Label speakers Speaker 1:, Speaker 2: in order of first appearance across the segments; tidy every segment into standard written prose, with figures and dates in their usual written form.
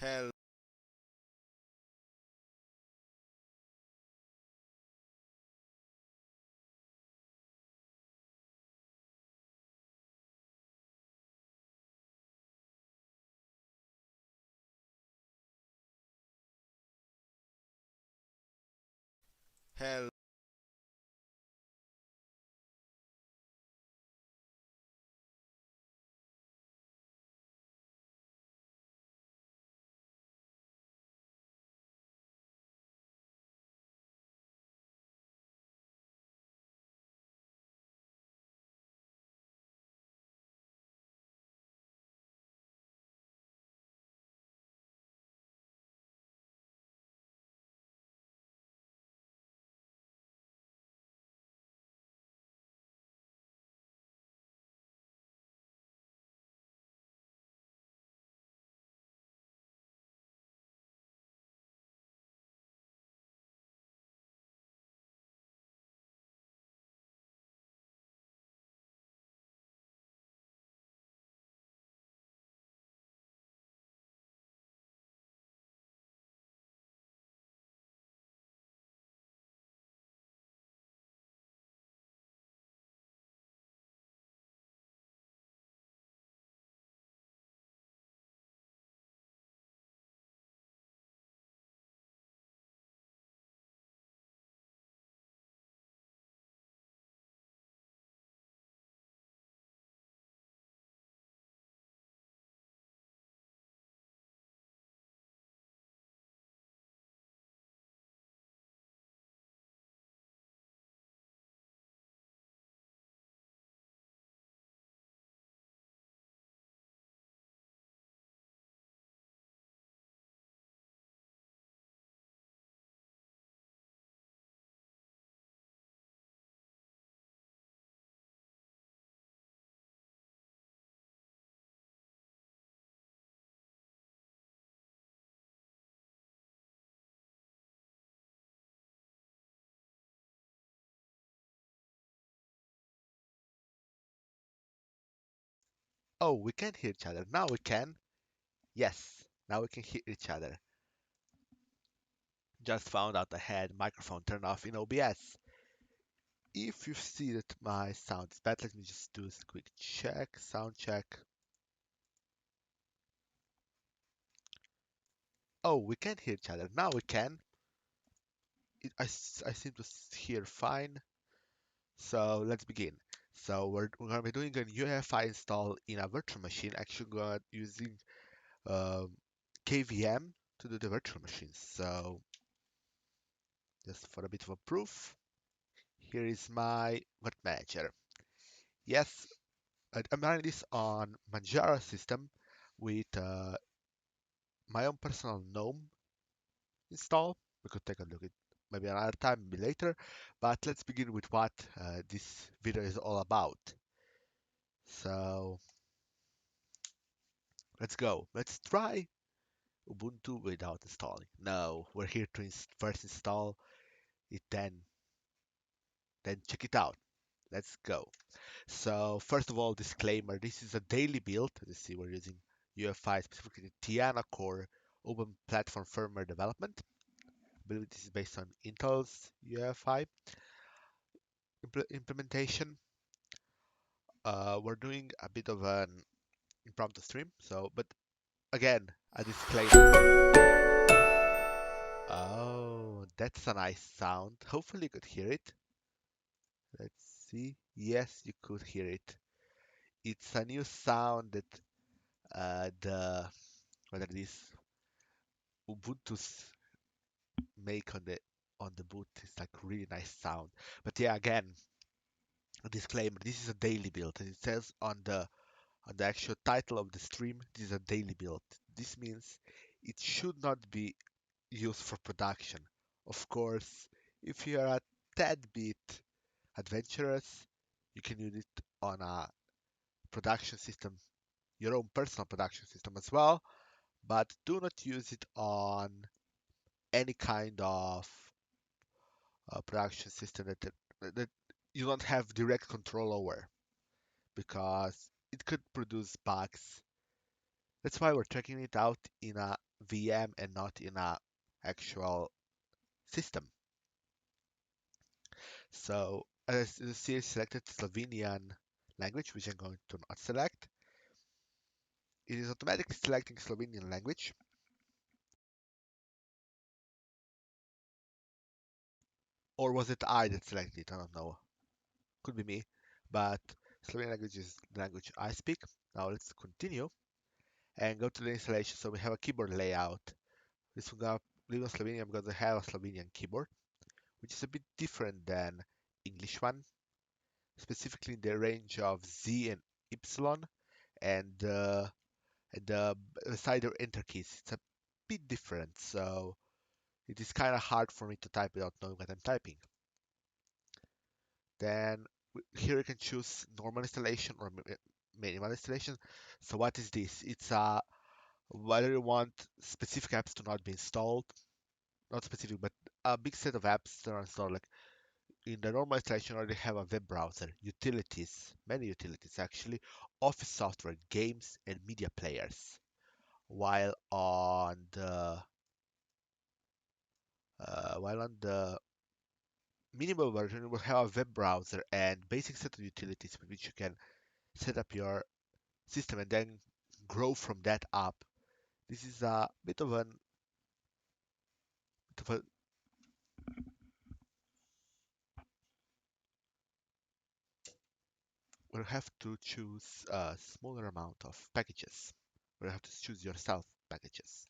Speaker 1: Hell, hell.
Speaker 2: Oh, we can hear each other. Now we can. Yes, now we can hear each other. Just found out I had microphone turned off in OBS. If you see that my sound is bad, let me just do a quick check, sound check. Oh, we can hear each other. Now we can. I seem to hear fine. So let's begin. So we're going to be doing a UEFI install in a virtual machine, actually using um, KVM to do the virtual machine. So just for a bit of a proof, here is my web manager. Yes, I'm running this on Manjaro system with my own personal Gnome install. We could take a look at maybe another time, maybe later. But let's begin with what this video is all about. So let's go. Let's try Ubuntu without installing. No, we're here to first install it, then check it out. Let's go. So first of all, disclaimer: this is a daily build. You see, we're using UEFI, specifically Tiana Core Open Platform Firmware Development. I believe this is based on Intel's UEFI implementation. We're doing a bit of an impromptu stream. So, but again, a disclaimer. Oh, that's a nice sound. Hopefully you could hear it. Let's see. Yes, you could hear it. It's a new sound that the whether it is Ubuntu's make on the boot is like really nice sound. But yeah, again, a disclaimer: this is a daily build, and it says on the actual title of the stream, this is a daily build. This means it should not be used for production. Of course, if you are a tad bit adventurous, you can use it on a production system, your own personal production system as well, but do not use it on any kind of production system that you don't have direct control over because it could produce bugs. That's why we're checking it out in a VM and not in a actual system. So as you see, I selected Slovenian language, which I'm going to not select. It is automatically selecting Slovenian language. Or was it I that selected it? I don't know. Could be me. But Slovenian language is the language I speak. Now let's continue and go to the installation. So we have a keyboard layout. This will go live on Slovenian because I have a Slovenian keyboard, which is a bit different than English one, specifically in the range of Z and Y and the side or enter keys. It's a bit different, so it is kind of hard for me to type without knowing what I'm typing. Then here you can choose normal installation or minimal installation. So what is this? It's whether you want specific apps to not be installed, not specific, but a big set of apps that are installed. Like in the normal installation, you already have a web browser, utilities, many utilities actually, office software, games, and media players. While on the minimal version, you will have a web browser and basic set of utilities with which you can set up your system and then grow from that up. This is a bit of a we'll have to choose a smaller amount of packages. We'll have to choose yourself packages.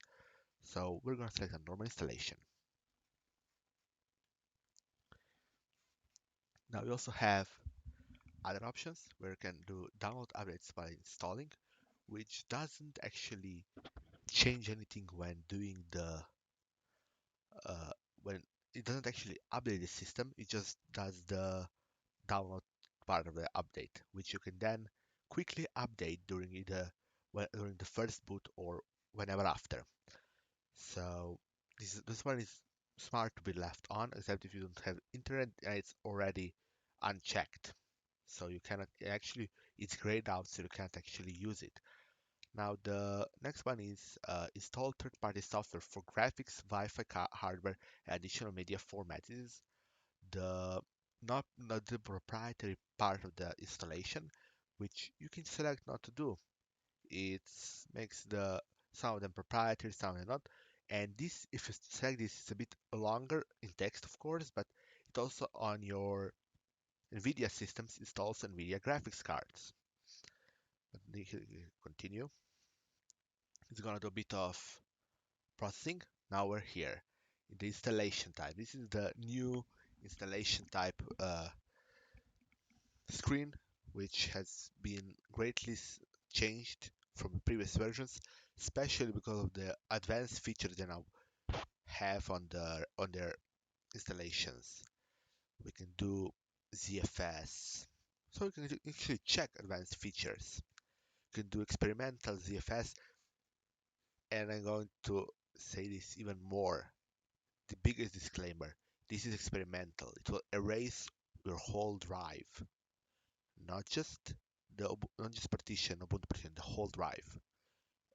Speaker 2: So we're going to select a normal installation. Now we also have other options where you can do download updates by installing, which doesn't actually change anything when doing the uh, when it doesn't actually update the system. It just does the download part of the update, which you can then quickly update during the first boot or whenever after. So this one is smart to be left on, except if you don't have internet and it's already unchecked. So you cannot actually, it's grayed out, so you can't actually use it. Now the next one is install third-party software for graphics, Wi-Fi hardware, and additional media formats. This is the not the proprietary part of the installation, which you can select not to do. It makes the some of them proprietary, some of them not. And this, if you select this, it's a bit longer in text, of course, but it also on your NVIDIA systems installs NVIDIA graphics cards. But continue. It's gonna do a bit of processing. Now we're here in the installation type. This is the new installation type screen, which has been greatly changed from previous versions, especially because of the advanced features they now have on their installations. We can do ZFS, so we can actually check advanced features. You can do experimental ZFS, and I'm going to say this even more. The biggest disclaimer: this is experimental. It will erase your whole drive, not just not just partition, Ubuntu partition, the whole drive.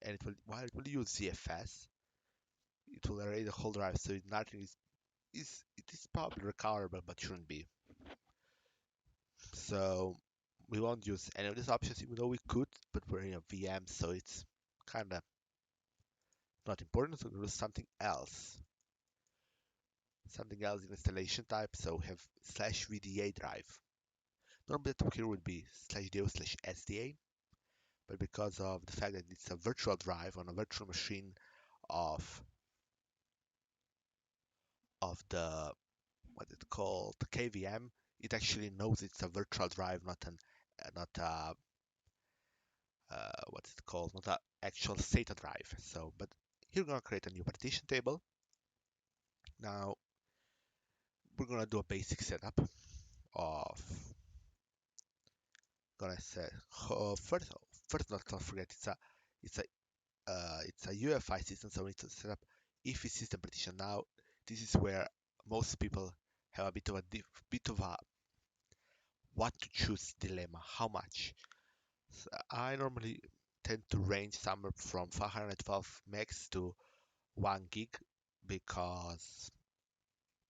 Speaker 2: And it will, while it will use ZFS, it will erase the whole drive, so nothing is it is probably recoverable, but shouldn't be. So we won't use any of these options, even though we could, but we're in a VM, so it's kind of not important. So we'll do something else in installation type. So we have /VDA drive. Normally the here would be /do/SDA, but because of the fact that it's a virtual drive on a virtual machine of the what it called KVM, it actually knows it's a virtual drive, not a what's it called, not an actual SATA drive. So, but here we're gonna create a new partition table. Now we're gonna do a basic setup of gonna say first not to forget it's a UEFI system, so we need to set up IFI system partition. Now this is where most people have a bit of a what to choose dilemma. How much? So I normally tend to range somewhere from 512 megs to 1 gig because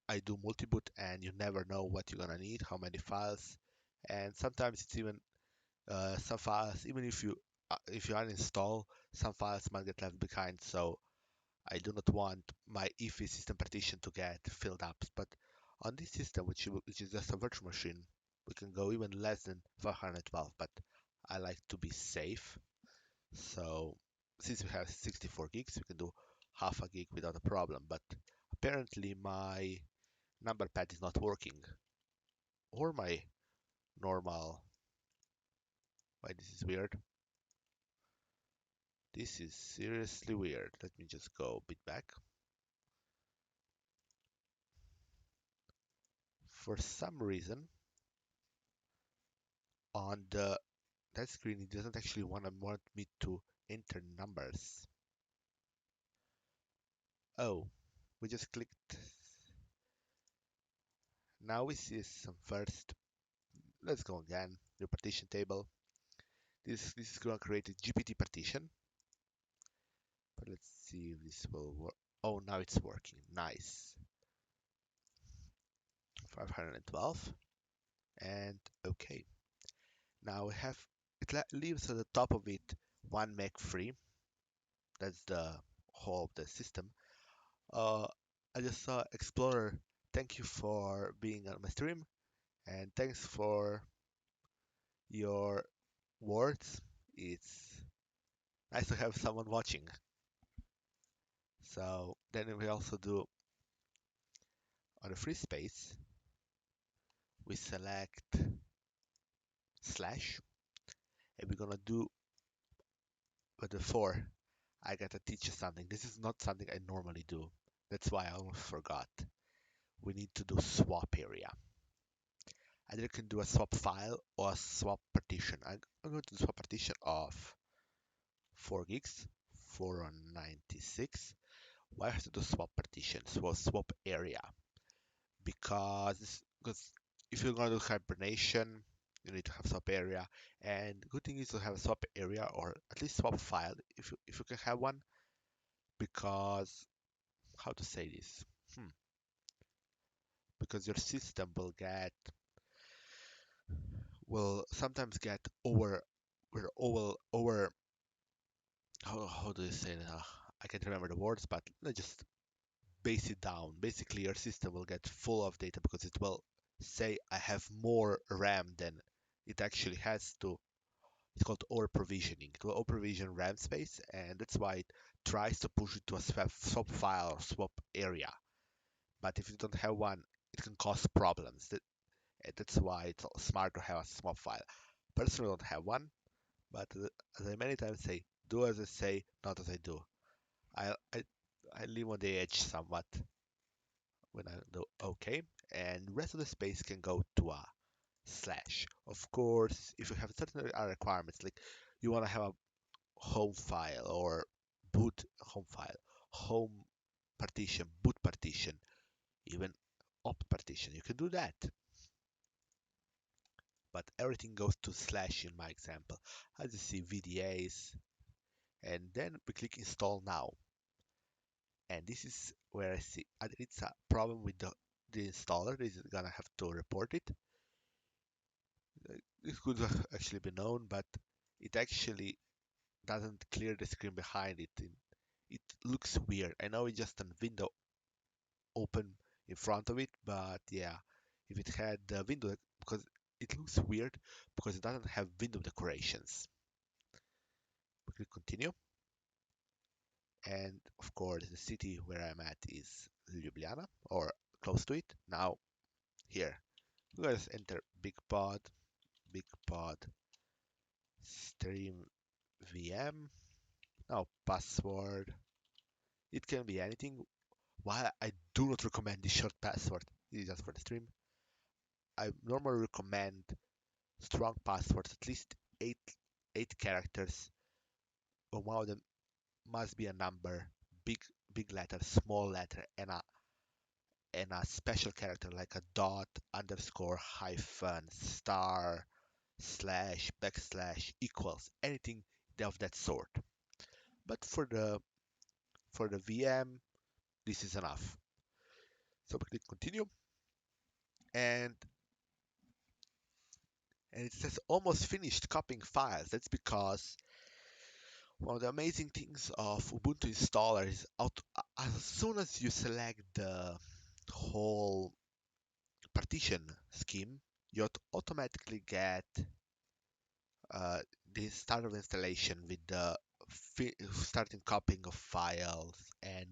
Speaker 2: I do multi-boot and you never know what you're gonna need, how many files, and sometimes it's even some files, even if you uninstall, some files might get left behind. So I do not want my IFI system partition to get filled up. But on this system, which is just a virtual machine, we can go even less than 512. But I like to be safe. So since we have 64 gigs, we can do half a gig without a problem. But apparently my number pad is not working, or my normal. Why this is weird? This is seriously weird. Let me just go a bit back. For some reason, on that screen, it doesn't actually want me to enter numbers. Oh, we just clicked. Now we see some first. Let's go again. New partition table. This is going to create a GPT partition. But let's see if this will work. Oh, now it's working. Nice. 512. And okay. Now we have it leaves at the top of it 1 meg free. That's the whole of the system. Uh, I just saw Explorer. Thank you for being on my stream, and thanks for your words. It's nice to have someone watching. So then we also do on the free space, we select slash, and we're gonna do but before I gotta teach you something. This is not something I normally do. That's why I almost forgot. We need to do swap area. Either can do a swap file or a swap partition. I'm going to do swap partition of 4 gigs, 496. Why I have to do swap partitions? Well, swap area. Because if you're going to do hibernation, you need to have swap area. And good thing is to have a swap area or at least swap file if you can have one. Because, how to say this? Because your system will sometimes get over how do you say that? I can't remember the words, but let's just base it down. Basically, your system will get full of data because it will say I have more RAM than it actually has to. It's called over provisioning. It will over provision RAM space, and that's why it tries to push it to a swap file or swap area. But if you don't have one, it can cause problems. That's why it's smart to have a swap file. Personally, I don't have one, but as I many times say, do as I say, not as I do. I I, I live on the edge somewhat when I do OK, and the rest of the space can go to a slash. Of course, if you have certain other requirements, like you want to have a home file or boot home file, home partition, boot partition, even op partition, you can do that. But everything goes to slash in my example. As you see, VDAs, and then we click install now. And this is where I see it's a problem with the installer. This is gonna have to report it. This could actually be known, but it actually doesn't clear the screen behind it. It looks weird. I know it's just a window open in front of it, but yeah, if it had the window, because it looks weird because it doesn't have window decorations. We click continue, and of course the city where I'm at is Ljubljana or close to it. Now here, we just enter big pod stream VM. Now password. It can be anything. While I do not recommend the short password, it is just for the stream. I normally recommend strong passwords, at least eight characters. But one of them must be a number, big letter, small letter, and a special character like a dot, underscore, hyphen, star, slash, backslash, equals, anything of that sort. But for the VM, this is enough. So we click continue, and it says almost finished copying files. That's because one of the amazing things of Ubuntu installer is as soon as you select the whole partition scheme, you automatically get uh, the start of installation with the starting copying of files, and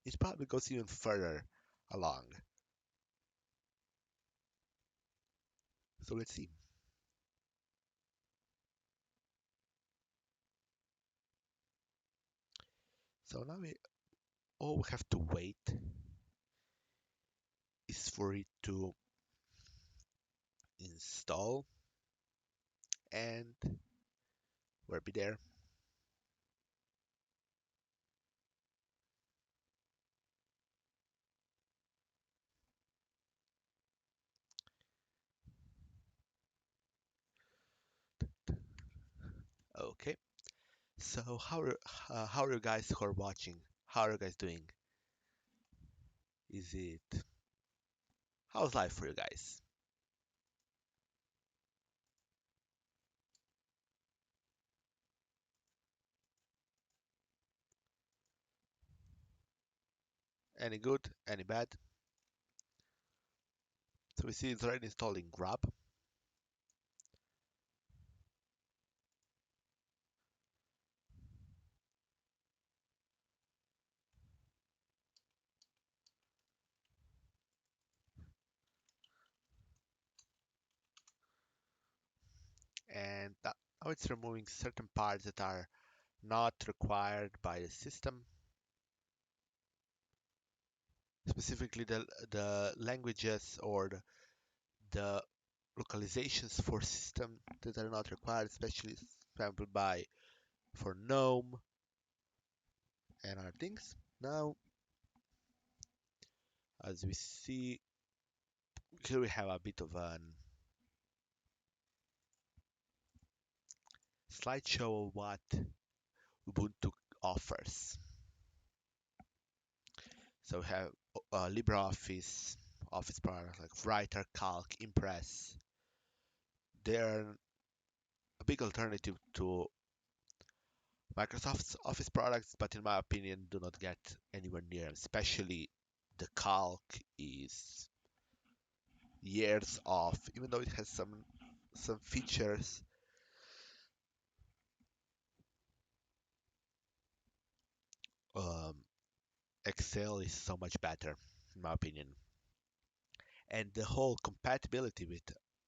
Speaker 2: it probably goes even further along. So let's see. So now all we have to wait is for it to install, and we'll be there. Okay. So how are you guys who are watching? How are you guys doing? Is it how's life for you guys? Any good? Any bad? So we see it's already installing Grub, and now it's removing certain parts that are not required by the system, specifically the languages or the localizations for system that are not required, especially sampled by for Gnome and other things. Now, as we see, here we have a bit of a slideshow of what Ubuntu offers. So we have LibreOffice, Office products like Writer, Calc, Impress. They're a big alternative to Microsoft's Office products, but in my opinion, do not get anywhere near them. Especially the Calc is years off, even though it has some features. Um, Excel is so much better, in my opinion, and the whole compatibility with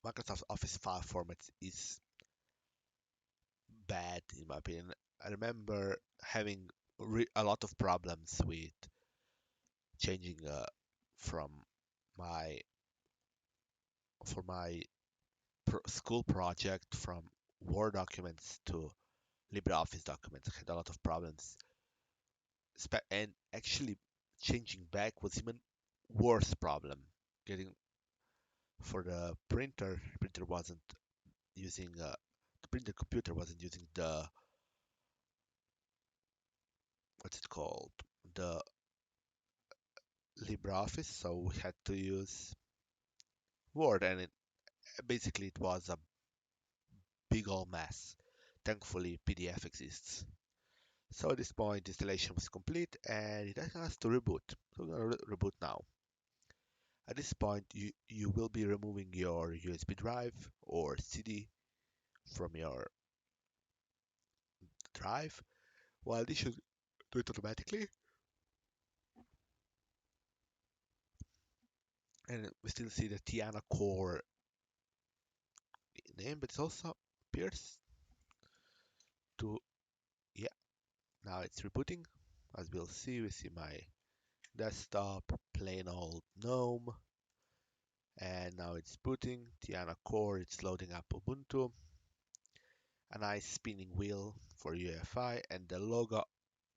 Speaker 2: Microsoft Office file formats is bad, in my opinion. I remember having a lot of problems with changing from my for my school project from Word documents to LibreOffice documents. I had a lot of problems, and actually changing back was even worse problem. Getting for the printer wasn't using the printer computer wasn't using the what's it called, the LibreOffice, so we had to use Word, and basically it was a big old mess. Thankfully, PDF exists. So at this point, installation was complete, and it asked us to reboot. So we're gonna reboot now. At this point, you will be removing your USB drive or CD from your drive. While this should do it automatically, and we still see the Tiana core name, but it also appears to, yeah, now it's rebooting. As we'll see, we see my desktop, plain old Gnome, and now it's booting. Tiana core, it's loading up Ubuntu, a nice spinning wheel for UEFI, and the logo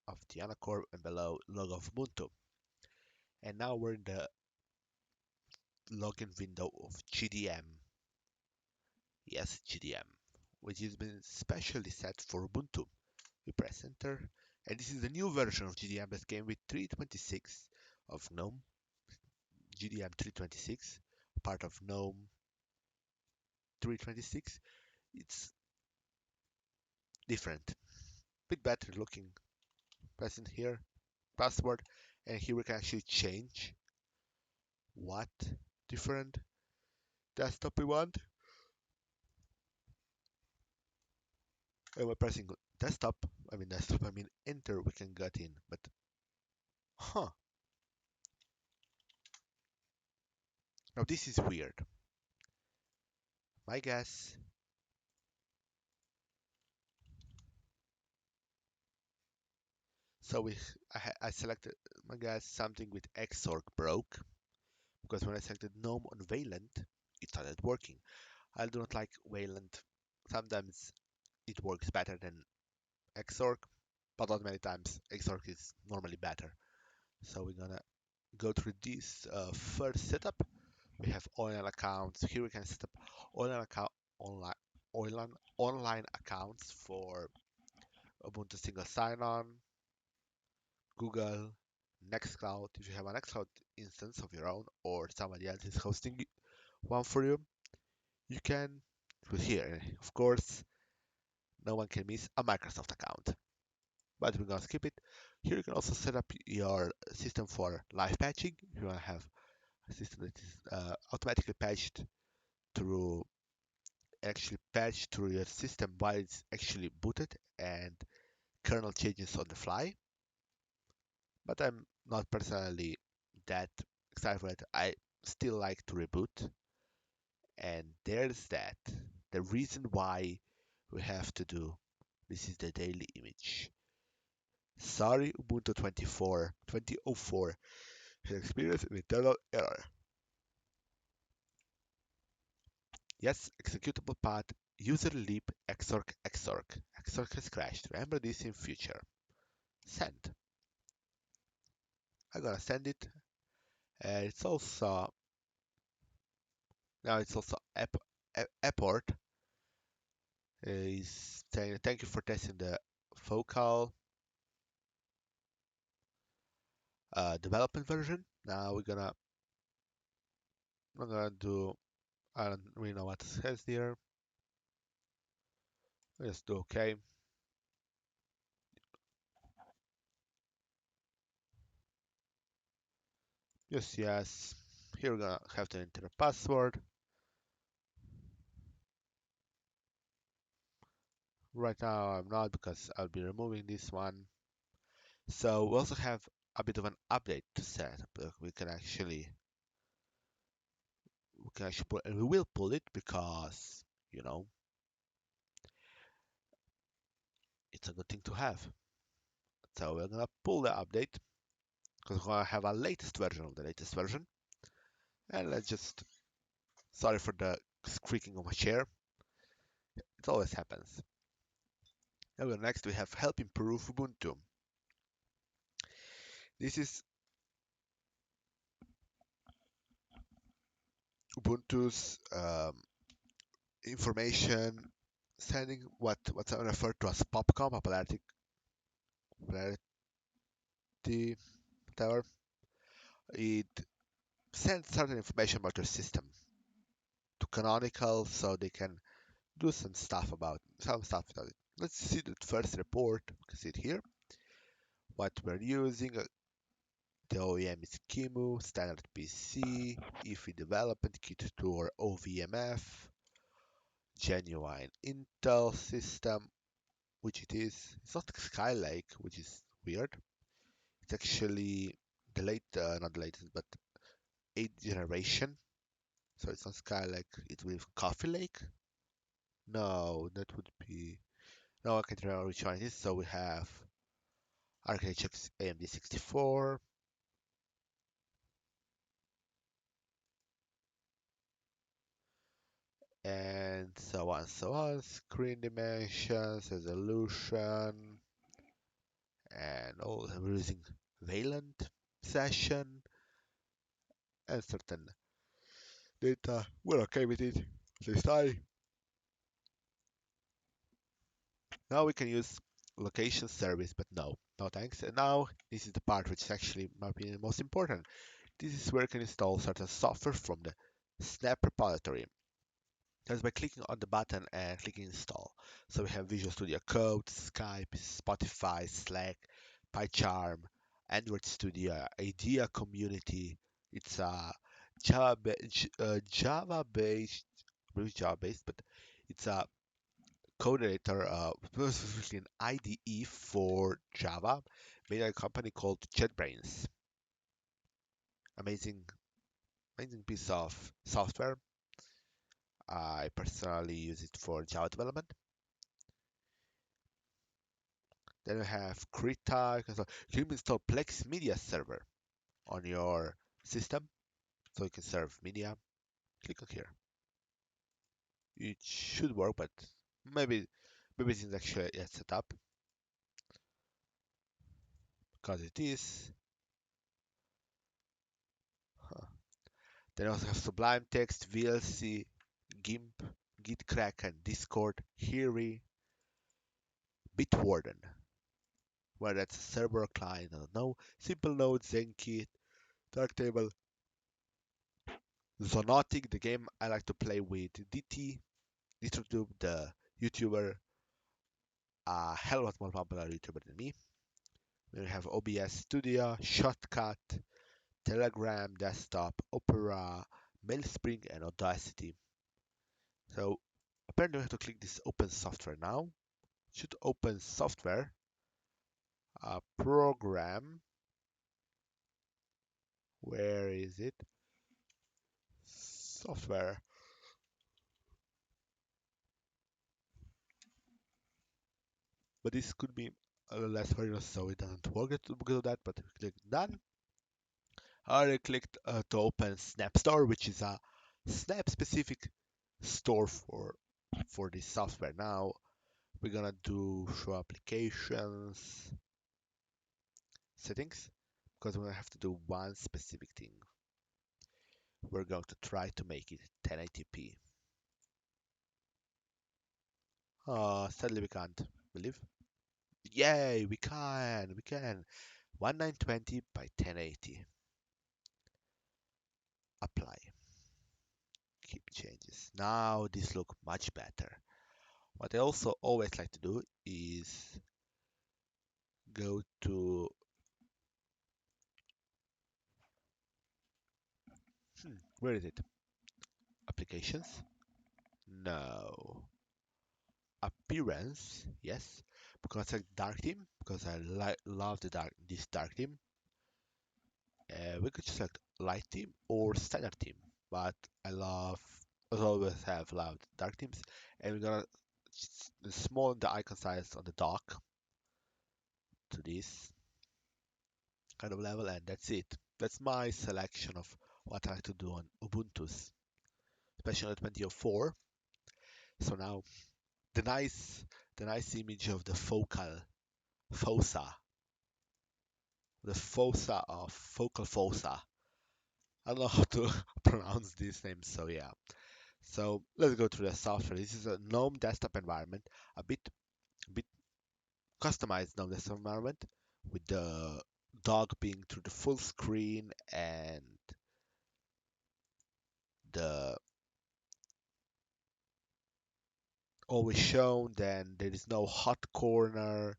Speaker 2: of Tiana core, and below logo of Ubuntu. And now we're in the login window of GDM. Yes, GDM, which has been specially set for Ubuntu. We press enter, And this is the new version of GDM that came with 3.26 of Gnome, GDM 3.26, part of Gnome 3.26. It's different, bit better looking. Pressing here, password, and here we can actually change what different desktop we want. And by pressing desktop, I mean enter, we can get in. But, huh, now this is weird. My guess, so I selected, my guess, something with Xorg broke, because when I selected GNOME on Wayland, it started working. I do not like Wayland. Sometimes it works better than Xorg, but not many times. Xorg is normally better. So we're gonna go through this first setup. We have online accounts. Here we can set up online account online online accounts for Ubuntu single sign-on, Google, Nextcloud. If you have a Nextcloud instance of your own or somebody else is hosting one for you, you can put here. Of course, no one can miss a Microsoft account, but we're gonna skip it. Here you can also set up your system for live patching. If you want to have a system that is automatically patched through actually patch through your system while it's actually booted and kernel changes on the fly. But I'm not personally that excited for it. I still like to reboot, and there's that. The reason why we have to do this is the daily image. Sorry, Ubuntu 2004 has experienced an internal error. Yes, executable path user lib xorg xorg. Xorg has crashed. Remember this in future. Send. I'm gonna send it. It's also now it's also apport is saying thank you for testing the focal development version. Now I'm gonna do, I don't really know what it says here. Let's do okay. Yes. Here we're gonna have to enter a password. Right now I'm not, because I'll be removing this one. So we also have a bit of an update to set. We can actually pull, and we will pull it because it's a good thing to have. So we're gonna pull the update because we're gonna have a latest version of the latest version. And let's just, sorry for the squeaking of my chair. It always happens. And next we have help improve Ubuntu. This is Ubuntu's information sending what's referred to as popcom, popularity, whatever. It sends certain information about your system to Canonical so they can do some stuff about it. Let's see the first report. You can see it here. What we're using. The OEM is QEMU, standard PC, IFI development kit to OVMF, genuine Intel system, which it is. It's not Skylake, which is weird. It's actually not the latest, but 8th generation. So it's not Skylake, it's with Coffee Lake. No, that would be. No, I can't remember which one it is. So we have architecture AMD 64, and so on, so on. Screen dimensions, resolution, and all. We're using Wayland session and certain data. We're okay with it. At least I. Now we can use location service, but no thanks. And now this is the part which is actually, in my opinion, most important. This is where you can install certain software from the Snap repository. That's by clicking on the button and clicking install. So we have Visual Studio Code, Skype, Spotify, Slack, PyCharm, Android Studio, Idea Community. It's a Java-based, really Java-based, but it's a code editor, specifically an IDE for Java, made by a company called JetBrains. Amazing, amazing piece of software. I personally use it for Java development. Then we have Krita. You can install Plex Media Server on your system, so you can serve media. Click on here. It should work, but maybe it's not actually yet set up because it is. Huh. Then we also have Sublime Text, VLC, GIMP, Gitkraken, Discord, Hiri, Bitwarden, where that's a server or client, I don't know. Simple Node, Zenki, Darktable, Zonotic, the game I like to play with DT, DistroTube, the YouTuber, a hell of a lot more popular YouTuber than me. We have OBS Studio, Shortcut, Telegram, Desktop, Opera, Mailspring, and Audacity. So apparently we have to click this Open Software now. Should open software, program. Where is it? Software. But this could be a little less variable, so it doesn't work because of that. But if we click done, I already clicked to open Snap Store, which is a Snap specific store for this software. Now we're gonna do show applications settings because we're gonna have to do one specific thing. We're going to try to make it 1080p. Sadly we can't believe. Yay, we can. 1920 by 1080. Apply. Keep changes. Now this look much better. What I also always like to do is go to where is it? Applications? No. Appearance? Yes. Because I like dark theme because I love this dark theme. We could select light theme or standard theme, but I love as always have loved dark themes, and we're gonna small the icon size on the dock to this kind of level, and that's it. That's my selection of what I like to do on Ubuntu's, especially on 2004. So now the nice the nice image of the fossa, the fossa of focal fossa. I don't know how to pronounce these names, so yeah. So let's go to the software. This is a GNOME desktop environment, a bit customized GNOME desktop environment with the dog being through the full screen and the always shown. Then there is no hot corner,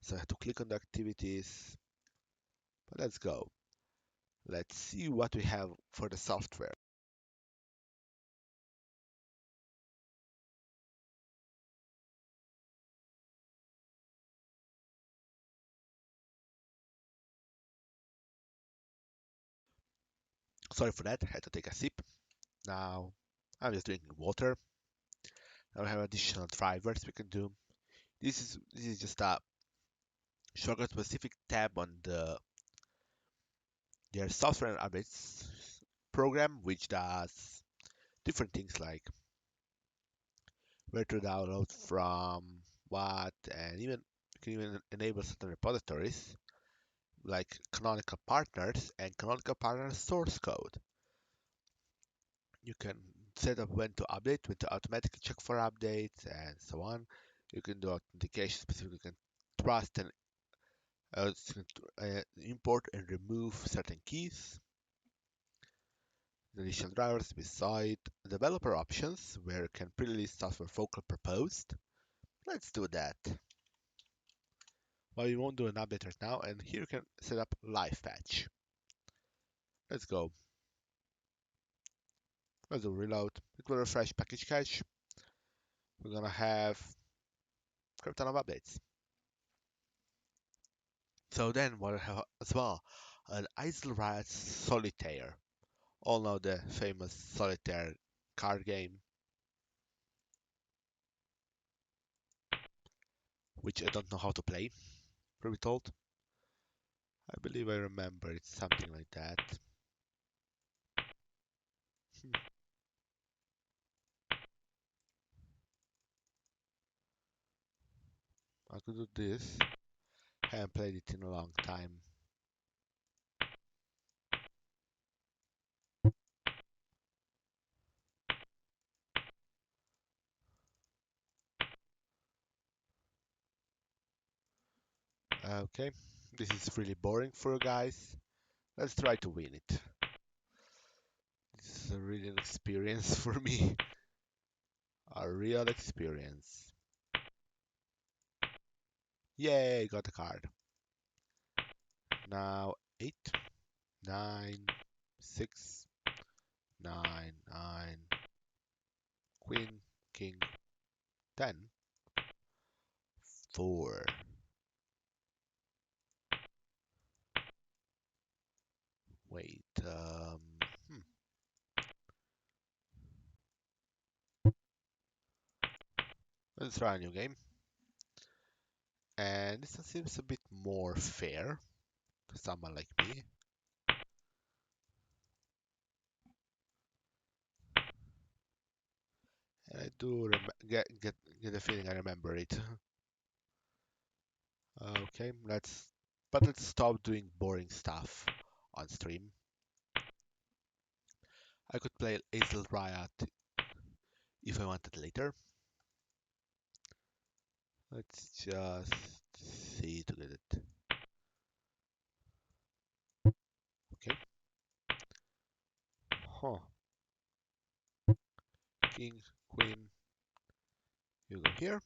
Speaker 2: so I have to click on the activities. But let's go. Let's see what we have for the software. Sorry for that, I had to take a sip. Now I'm just drinking water. Now we have additional drivers we can do. This is just a shortcut specific tab on their software and updates program, which does different things like where to download from, what, and even you can even enable certain repositories like canonical partners and canonical partner source code. You can set up when to update, when to automatically check for updates, and so on. You can do authentication specifically. You can trust and import and remove certain keys. The additional drivers beside developer options, where you can pre-list software focal proposed. Let's do that. Well, we won't do an update right now, and here you can set up live patch. Let's go. Let's do reload. It will refresh package cache. We're gonna have a ton of updates. So then what I have as well, an Isle Riot Solitaire. All know the famous solitaire card game, which I don't know how to play, truth be told. I believe I remember it's something like that. I could do this. Haven't played it in a long time. Okay, this is really boring for you guys. Let's try to win it. This is a real experience for me. A real experience. Yay, got a card. Now 8, 9, 6, 9, 9, Queen, King, 10, 4. Wait, let's try a new game. And this one seems a bit more fair to someone like me. And I do get the feeling I remember it. Okay, let's stop doing boring stuff on stream. I could play Hazel Riot if I wanted later. Let's just see to get it. Okay. Huh. King, Queen, you go here.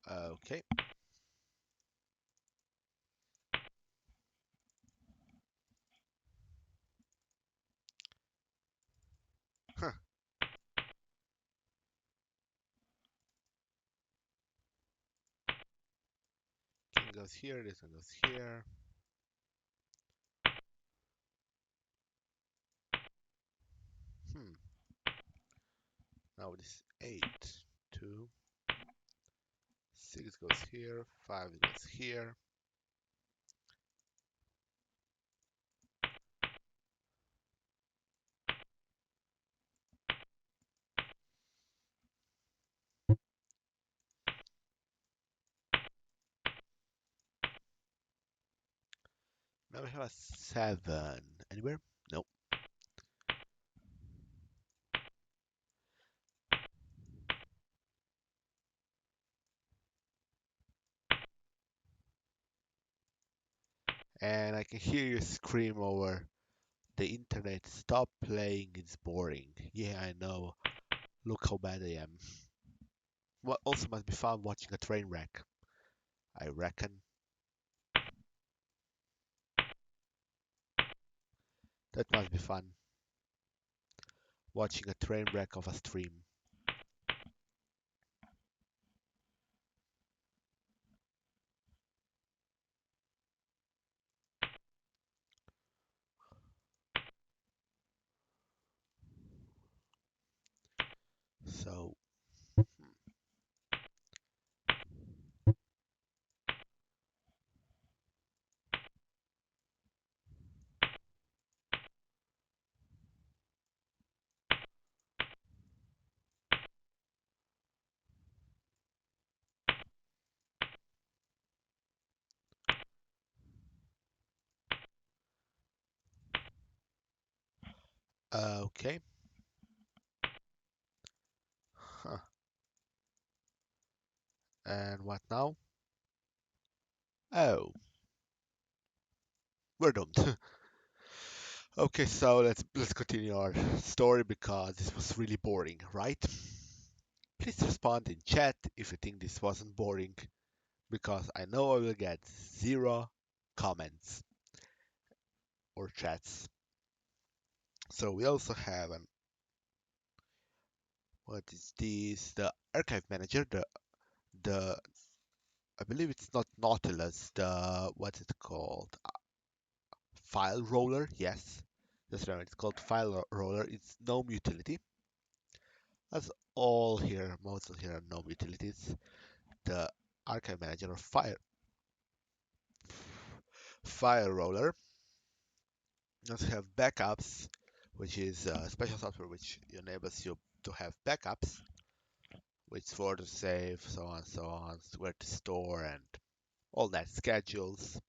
Speaker 2: Okay. Huh. King goes here, this one goes here. Hmm. Now this 8, 2, 6 goes here, 5 goes here. Now we have a 7. Anywhere? Nope. And I can hear you scream over the internet, stop playing, it's boring. Yeah, I know. Look how bad I am. What also must be fun watching a train wreck, I reckon. That must be fun. Watching a train wreck of a stream. So, Okay. Huh. And what now? Oh, we're doomed. Okay, so let's continue our story because this was really boring, right? Please respond in chat if you think this wasn't boring, because I know I will get zero comments or chats. So we also have an what is this? The archive manager, the I believe it's not Nautilus, the what's it called? File roller, yes. That's right, it's called file roller. It's Gnome utility. As all here, most of here are Gnome utilities. The archive manager or file roller does have backups, which is a special software which enables you to have backups, which for to save, so on, where to store and all that, schedules,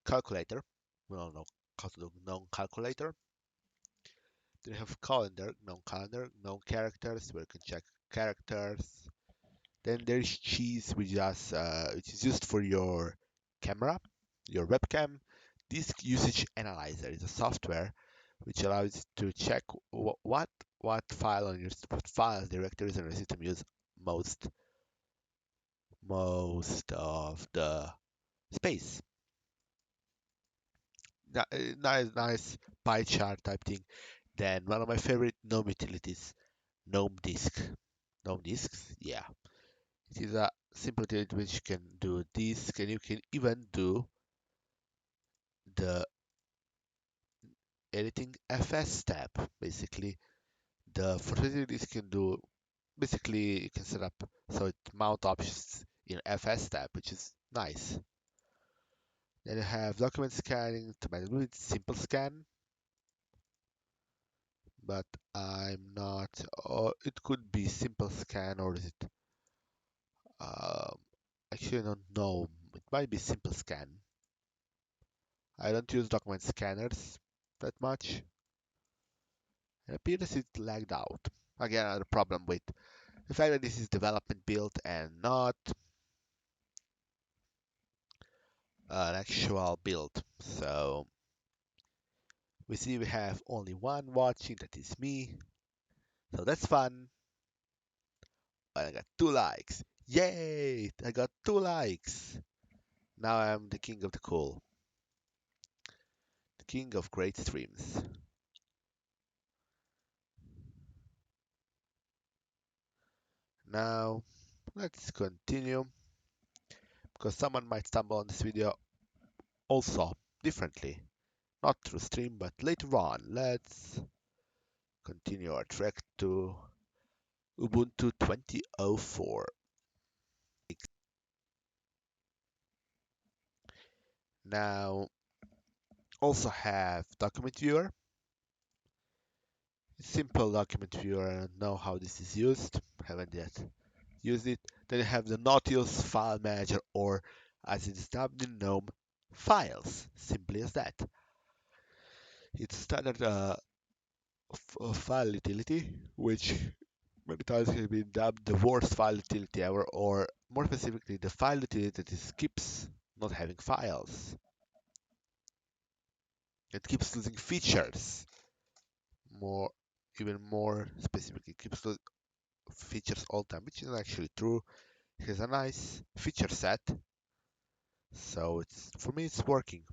Speaker 2: calculator. We all know how to do Gnome calculator. Then you have calendar, Gnome characters, where you can check characters. Then there is cheese, which is used for your camera, your webcam. Disk usage analyzer is a software which allows you to check what file on your what files directories on your system use most of the space. Nice pie chart type thing. Then one of my favorite GNOME utilities, GNOME Disk. GNOME Disks, yeah. It is a simple utility which can do disk, and you can even do the editing FS tab. Basically, the for this can do basically you can set up so it mount options in FS tab, which is nice. Then you have document scanning to manage with simple scan, but I'm not. Or it could be simple scan, or is it? Um, Actually, I don't know. It might be simple scan. I don't use document scanners that much. It appears it lagged out. Again, another problem with the fact that this is development build and not an actual build. So we see we have only one watching, that is me. So that's fun. And I got 2 likes. Yay! I got 2 likes. Now I'm the king of the cool. The king of great streams. Now let's continue because someone might stumble on this video also differently. Not through stream, but later on. Let's continue our trek to Ubuntu 2004. Now, also have document viewer. Simple document viewer. I don't know how this is used. Haven't yet used it. Then you have the Nautilus file manager, or as it is dubbed in GNOME, files. Simply as that. It's standard file utility, which many times has been dubbed the worst file utility ever, or more specifically, the file utility that skips not having files. It keeps losing features. More, even more specifically, keeps losing features all the time, which is actually true. It has a nice feature set, so it's for me it's working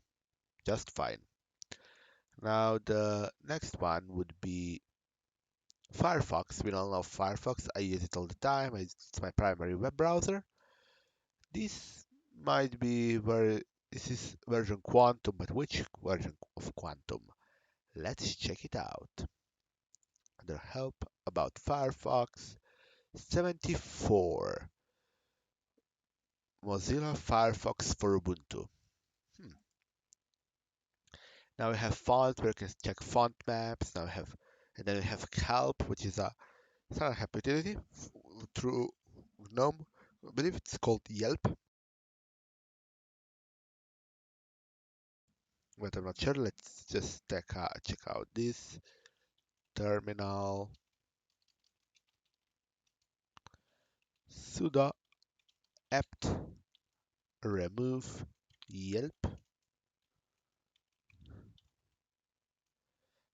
Speaker 2: just fine. Now the next one would be Firefox. We all know Firefox. I use it all the time. It's my primary web browser. This might be this is version Quantum, but which version of Quantum? Let's check it out. Under help about Firefox 74. Mozilla Firefox for Ubuntu. Hmm. Now we have font where you can check font maps. Now we have, and then we have help, which is a it's not a help utility through GNOME. I believe it's called Yelp, but I'm not sure. Let's just check out this. terminal sudo apt remove yelp.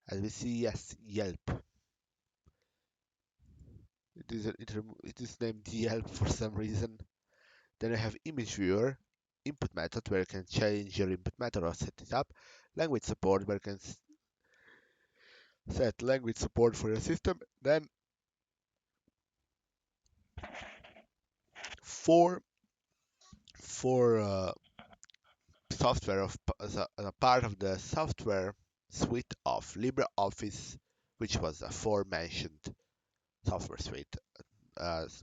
Speaker 2: As we see, yes, yelp. It is named yelp for some reason. Then you have image viewer, input method where you can change your input method or set it up. Language support where you can set language support for your system. Then for software as a part of the software suite of LibreOffice, which was the aforementioned software suite,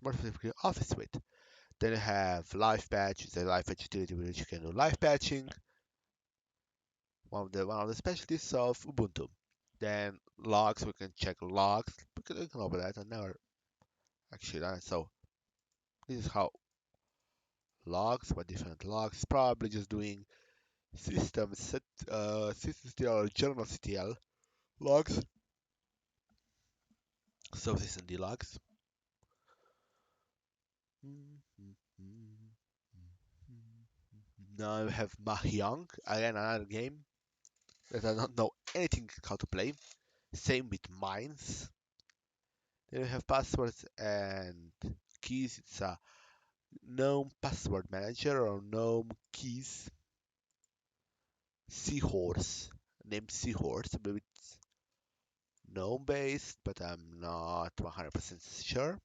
Speaker 2: more specifically Office suite. Then you have Live Patch, it's a live patch utility with which you can do live patching, one of the specialties of Ubuntu. Then logs, we can check logs. We can open that. I never actually done it. So this is how logs, what different logs, probably just doing systemctl or journalctl logs. So systemd logs. Now we have Mahjong, again another game that I don't know anything how to play. Same with mines. Then we have passwords and keys. It's a Gnome password manager or Gnome keys. Seahorse, named Seahorse. I believe it's Gnome based, but I'm not 100% sure.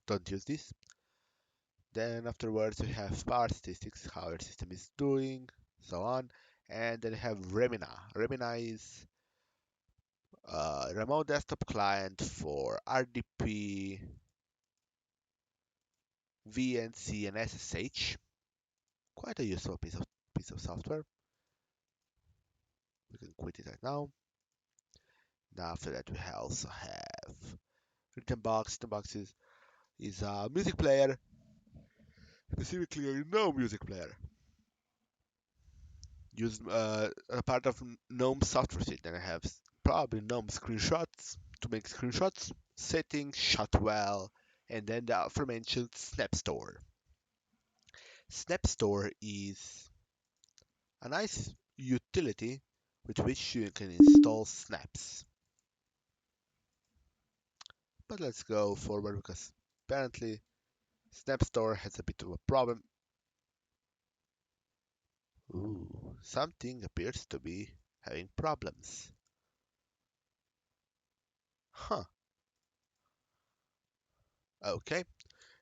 Speaker 2: Don't use this. Then afterwards we have power statistics, how your system is doing, so on. And then we have Remina. Remina is a remote desktop client for RDP, VNC, and SSH. Quite a useful piece of software. We can quit it right now. Now after that we also have Written Box is a music player, specifically a GNOME music player. Used a part of GNOME software suite. Then I have probably GNOME screenshots to make screenshots, settings, Shotwell, and then the aforementioned Snap Store. Snap Store is a nice utility with which you can install snaps. But let's go forward because apparently Snap Store has a bit of a problem. Ooh, something appears to be having problems. Huh. Okay.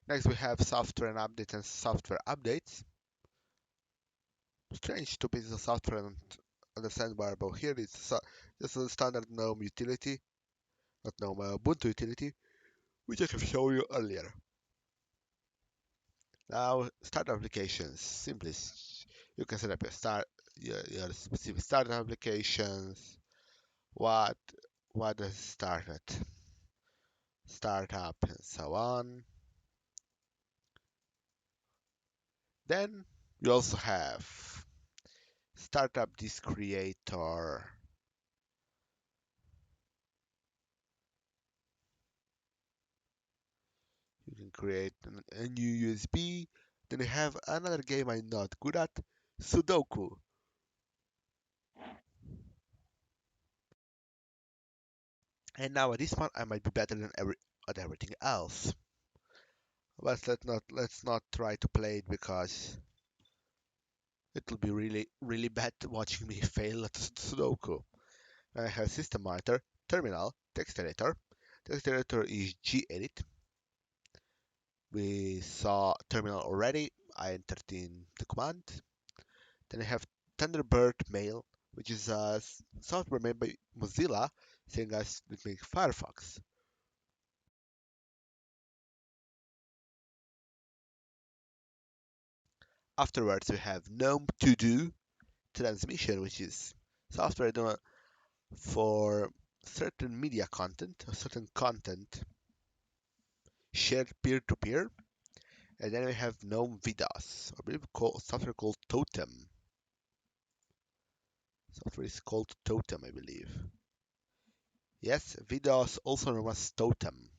Speaker 2: Next we have software and updates and software updates. Strange two pieces of software and understandable about here is just a standard GNOME utility, not GNOME Ubuntu utility, which I have shown you earlier. Now start applications. Simply you can set up your specific start applications. What does startup and so on. Then you also have startup disk creator. You can create a new USB. Then you have another game I'm not good at, Sudoku. And now at this one I might be better than at everything else. But let's not try to play it because it'll be really bad watching me fail at Sudoku. I have system monitor, terminal, text editor. Text editor is gedit. We saw terminal already. I entered in the command. Then I have Thunderbird Mail, which is a software made by Mozilla, saying us to make Firefox. Afterwards, we have GNOME To Do Transmission, which is software done for certain media content or certain content shared peer-to-peer. And then we have GNOME Vidas, I believe software called Totem. Software is called Totem, I believe. Yes, videos also known as totem.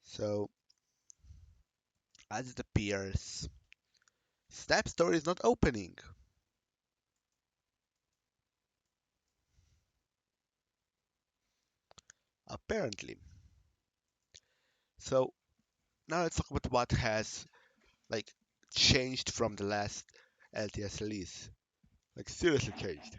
Speaker 2: So as it appears, Snap Store is not opening. Apparently. So now let's talk about what has like changed from the last LTS release. Like seriously changed.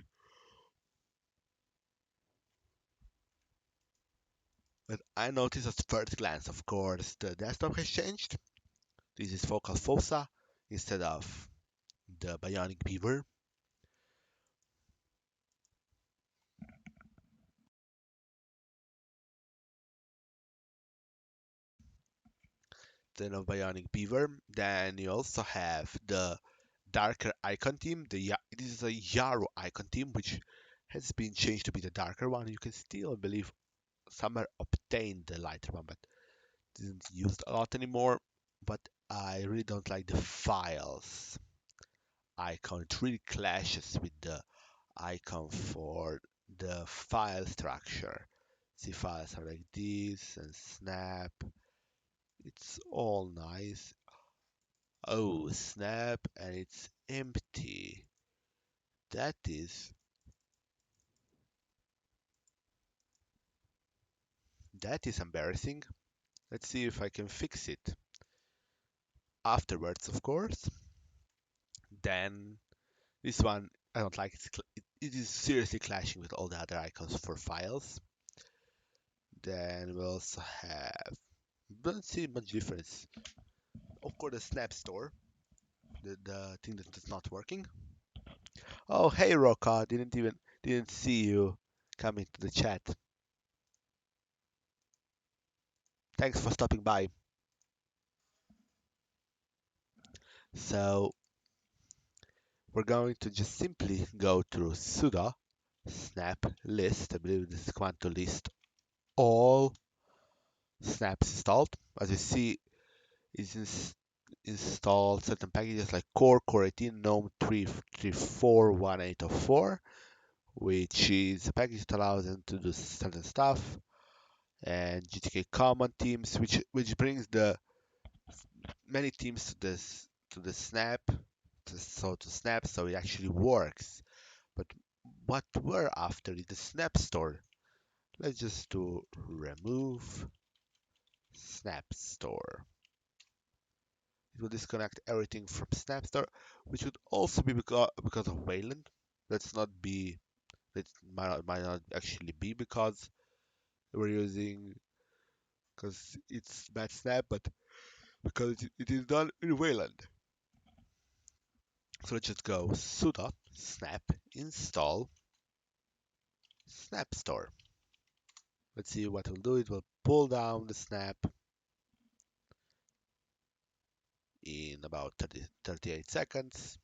Speaker 2: But I noticed at first glance, of course, the desktop has changed. This is Focal Fossa instead of the Bionic Beaver. Then of Bionic Beaver. Then you also have the darker icon theme. This is a Yarrow icon theme, which has been changed to be the darker one. You can still, I believe, somewhere obtain the lighter one, but isn't used a lot anymore. But I really don't like the files icon. It really clashes with the icon for the file structure. See, files are like this and snap. It's all nice. Oh, snap, and it's empty. That is that is embarrassing. Let's see if I can fix it afterwards, of course. Then this one I don't like. It is seriously clashing with all the other icons for files. Then we also have don't see much difference. Of course, the Snap Store, the thing that is not working. Oh, hey Roka, didn't see you coming to the chat. Thanks for stopping by. So we're going to just simply go through sudo snap list. I believe this is command to list all snaps installed. As you see, it's installed certain packages like core 18, gnome 3341804, which is a package that allows them to do certain stuff, and GTK common themes, which brings the many themes to this to the snap, to snap, so it actually works. But what we're after is the snap store. Let's just do remove snap store. It will disconnect everything from snap store, which would also be because of Wayland. Let's not be that might not actually be because we're using because it's bad snap, but because it is done in Wayland. So let's just go sudo snap install snap store. Let's see what it'll do. It will pull down the snap in about 38 seconds.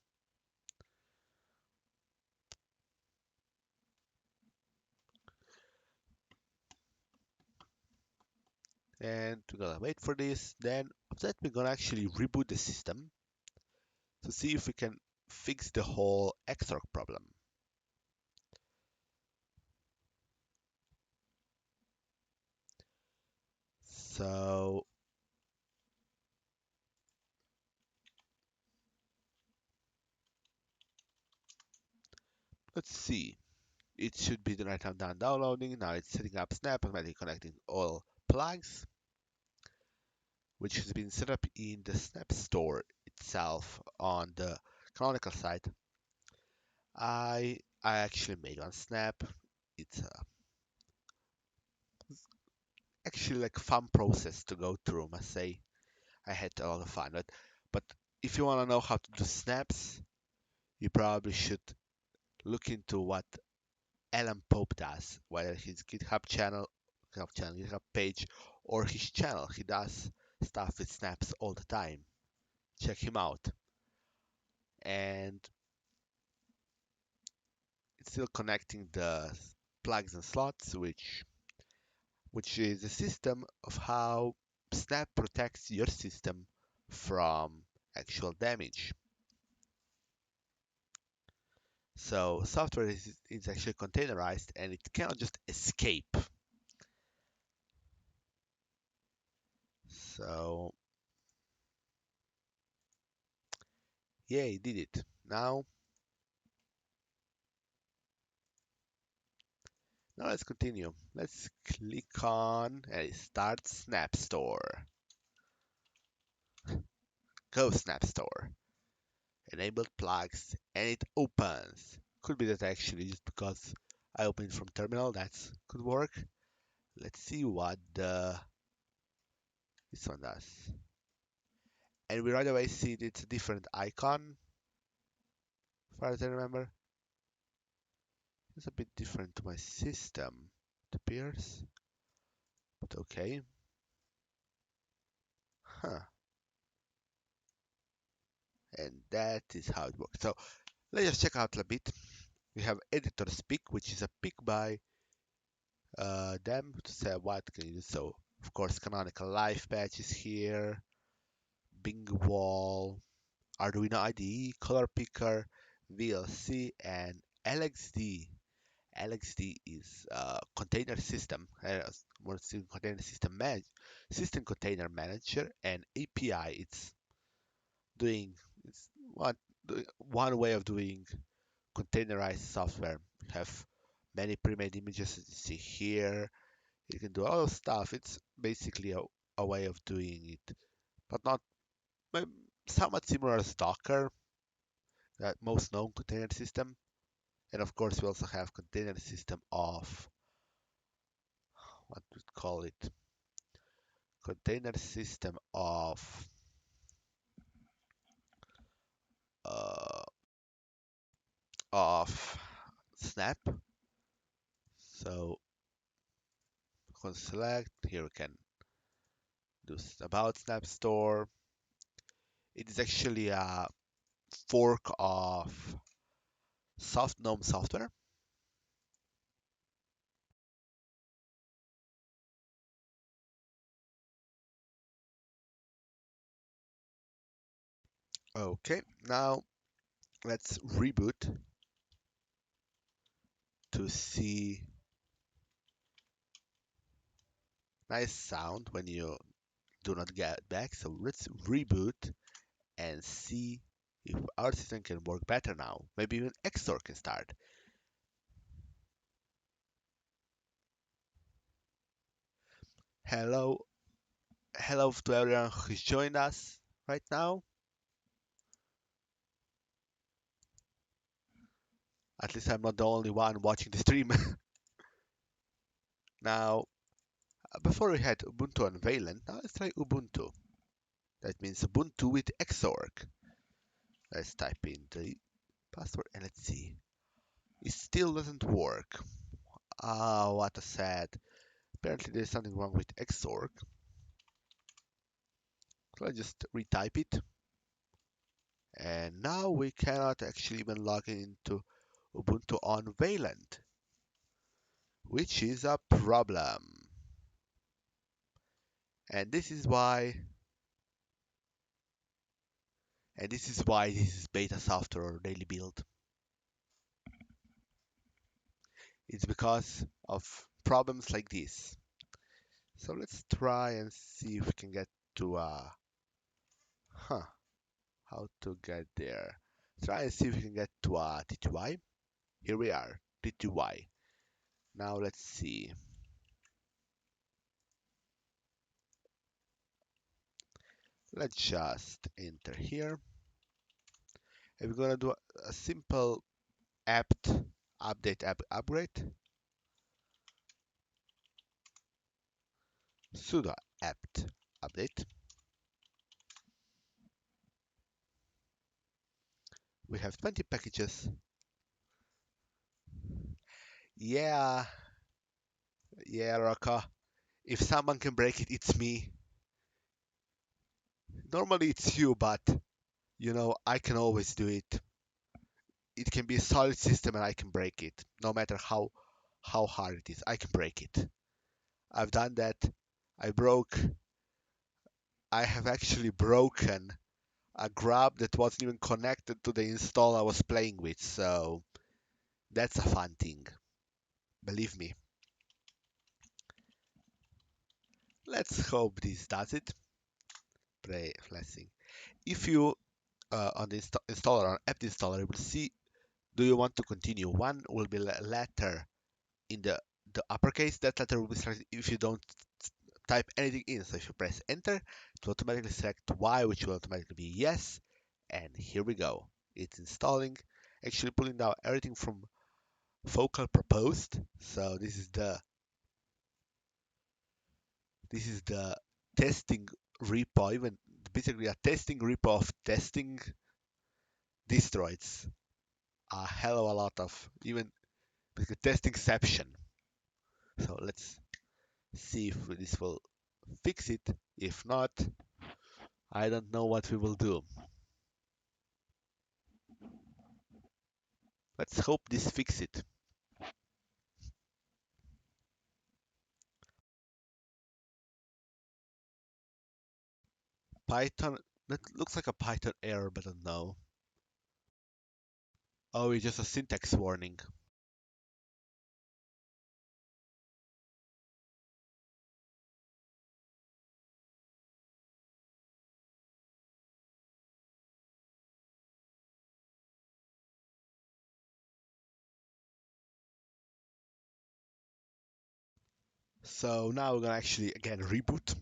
Speaker 2: And we're gonna wait for this. Then after that, we're gonna actually reboot the system to see if we can fix the whole Xorg problem. So let's see. It should be the right time done downloading. Now it's setting up Snap, automatically connecting all plugs, which has been set up in the Snap store itself on the canonical side. I actually made one Snap. It's actually like fun process to go through, I must say. I had a lot of fun. But if you want to know how to do snaps, you probably should look into what Alan Pope does, whether his GitHub page, or his channel. He does stuff with snaps all the time. Check him out. And it's still connecting the plugs and slots, which is a system of how Snap protects your system from actual damage. So software is actually containerized and it cannot just escape. So yeah, it did it. Now let's continue. Let's click on Start Snap Store. Go Snap Store. Enabled plugs and it opens. Could be that actually just because I opened from terminal, that could work. Let's see what this one does. And we right away see it's a different icon, as far as I remember. It's a bit different to my system, it appears. But okay. Huh. And that is how it works. So let's just check out a bit. We have editor's pick, which is a pick by them to say what can you do. So of course canonical live patch is here, Bing wall, Arduino IDE, color picker, VLC, and LXD. LXD is container system, container system container manager, and API. Doing it's one way of doing containerized software. You have many pre-made images as you see here. You can do all of stuff. It's basically a way of doing it, but not somewhat similar as Docker, that most known container system. And of course, we also have container system of what we call it, container system uh, of Snap. So we can select here. We can do about Snap Store. It is actually a fork of Gnome software. Okay, now let's reboot to see nice sound when you do not get back. So let's reboot and see if our system can work better now. Maybe even Xor can start. Hello, hello to everyone who's joined us right now. At least I'm not the only one watching the stream. Now, before we had Ubuntu and Wayland, now let's try Ubuntu. That means Ubuntu with Xorg. Let's type in the password and let's see. It still doesn't work. Ah, what a sad. Apparently there's something wrong with Xorg. So I just retype it. And now we cannot actually even log into Ubuntu on Wayland, which is a problem. And this is why this is beta software or daily build. It's because of problems like this. So let's try and see if we can get to how to get there. Try and see if we can get to TTY. Here we are, TTY. Now let's see. Let's just enter here. And we're gonna do a simple apt update app upgrade. Sudo apt update. We have 20 packages. Yeah, yeah, Raka. If someone can break it, it's me. Normally it's you, but I can always do it. It can be a solid system and I can break it. No matter how hard it is, I can break it. I've done that. I broke I have actually broken a grab that wasn't even connected to the install I was playing with. So That's a fun thing. Believe me. Let's hope this does it. Let's see. If you on the installer, on app installer, you will see, do you want to continue? One will be letter in the uppercase. That letter will be selected if you don't type anything in. So if you press enter, it will automatically select Y, which will automatically be yes. And here we go. It's installing, actually pulling down everything from focal proposed. So this is the testing repo, even basically a testing repo of testing destroys a hell of a lot of even basically testingception. So let's see if this will fix it. If not, I don't know what we will do. Let's hope this fix it. Python, that looks like a Python error, but I don't know. Oh, it's just a syntax warning. So now we're gonna actually again reboot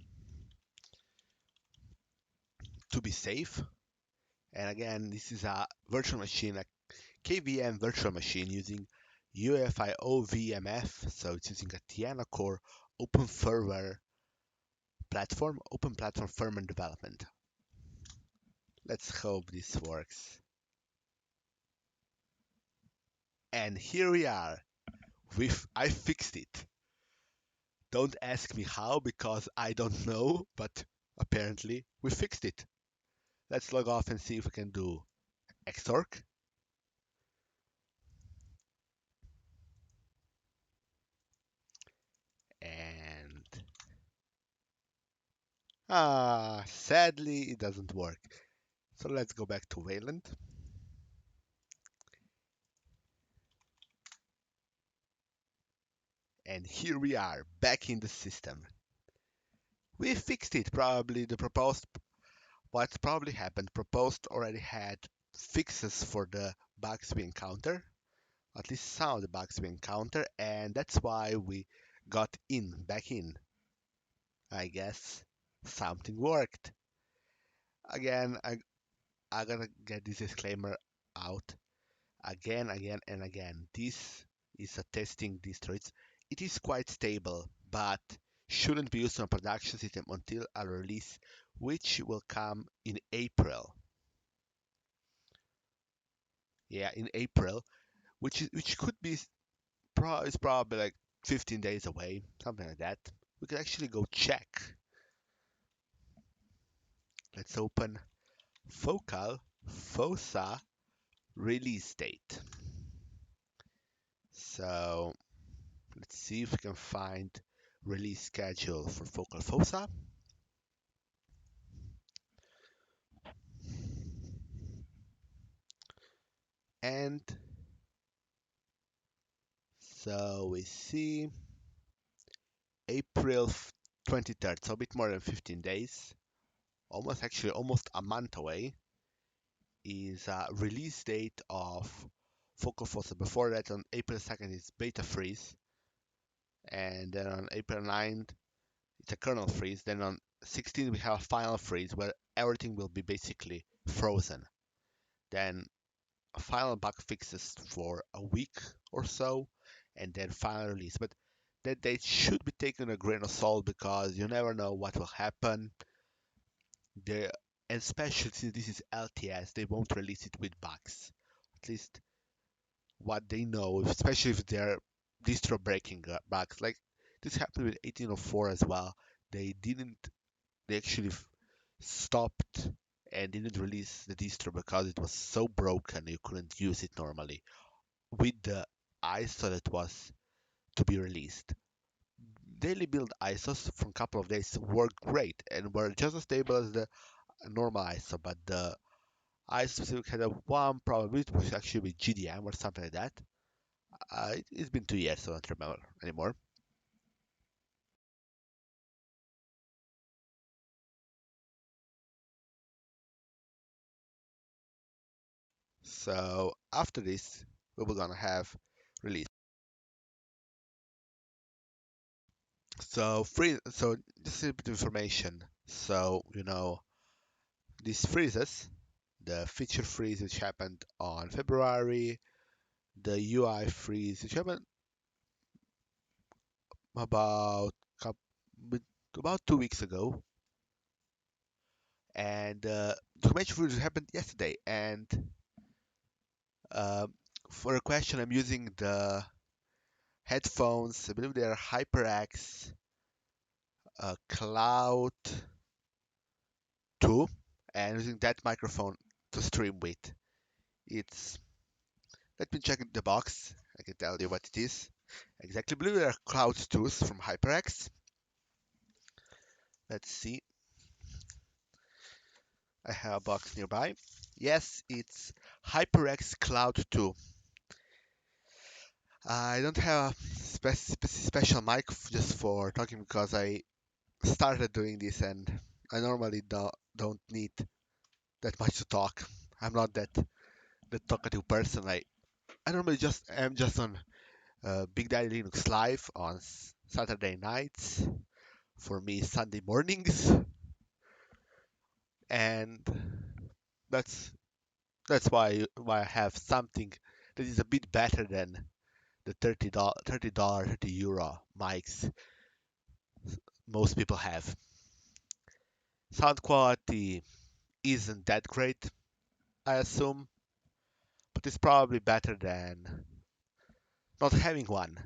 Speaker 2: to be safe. And again, this is a virtual machine, a KVM virtual machine using UEFI OVMF. So it's using a Tiana Core open firmware platform, open platform firmware development. Let's hope this works. And here we are. I fixed it. Don't ask me how because I don't know, but apparently we fixed it. Let's log off and see if we can do Xorg. And sadly it doesn't work. So let's go back to Wayland. And here we are, back in the system. We fixed it. Probably the proposed, what probably happened, proposed already had fixes for the bugs we encounter, at least some of the bugs we encounter, and that's why we got back in. I guess something worked. Again, I gotta get this disclaimer out again and again. This is a testing distro. It is quite stable, but shouldn't be used on a production system until a release, which will come in April. Yeah, in April, which could be is probably like 15 days away, something like that. We could actually go check. Let's open Focal Fossa release date. So let's see if we can find release schedule for Focal Fossa. And so we see April 23rd, so a bit more than 15 days, almost a month away, is a release date of Focal Fossa. Before that, on April 2nd, is beta freeze, and then on April 9th, it's a kernel freeze. Then on 16th, we have a final freeze where everything will be basically frozen. Then final bug fixes for a week or so, and then final release. But that date should be taken a grain of salt because you never know what will happen. They, and especially since this is LTS, they won't release it with bugs. At least what they know, especially if they're distro breaking bugs. Like this happened with 1804 as well. They didn't. They actually stopped and didn't release the distro because it was so broken you couldn't use it normally with the ISO that was to be released. Daily build ISOs from a couple of days were great and were just as stable as the normal ISO, but the ISO specific had a one problem with which actually with GDM or something like that. It's been 2 years, so I don't remember anymore. So after this, we were gonna have release. So just a bit of information. So these freezes, the feature freeze which happened on February, the UI freeze which happened about coup- about 2 weeks ago, and the convention freeze happened yesterday. And uh, for a question, I'm using the headphones. I believe they are HyperX Cloud 2, and using that microphone to stream with. It's Let me check the box. I can tell you what it is. Exactly, I believe they are Cloud 2s from HyperX. Let's see. I have a box nearby. Yes, it's HyperX Cloud 2. I don't have a special mic just for talking because I started doing this and I normally don't need that much to talk. I'm not the talkative person. I normally just am just on Big Daddy Linux Live on Saturday nights. For me, Sunday mornings, and that's that's why I have something that is a bit better than the $30, €30 mics most people have. Sound quality isn't that great, I assume, but it's probably better than not having one.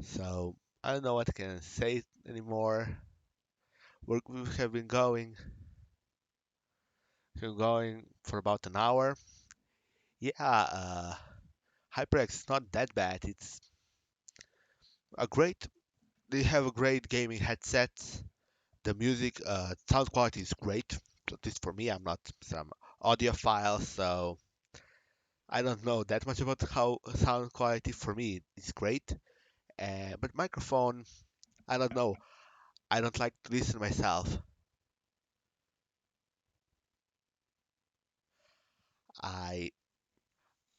Speaker 2: So I don't know what I can say anymore. We have been going for about an hour. Yeah, HyperX is not that bad. It's a great. They have a great gaming headset. The music, sound quality is great. At least for me, I'm not some audiophile, so I don't know that much about how sound quality for me is great. But microphone, I don't know. I don't like to listen myself. I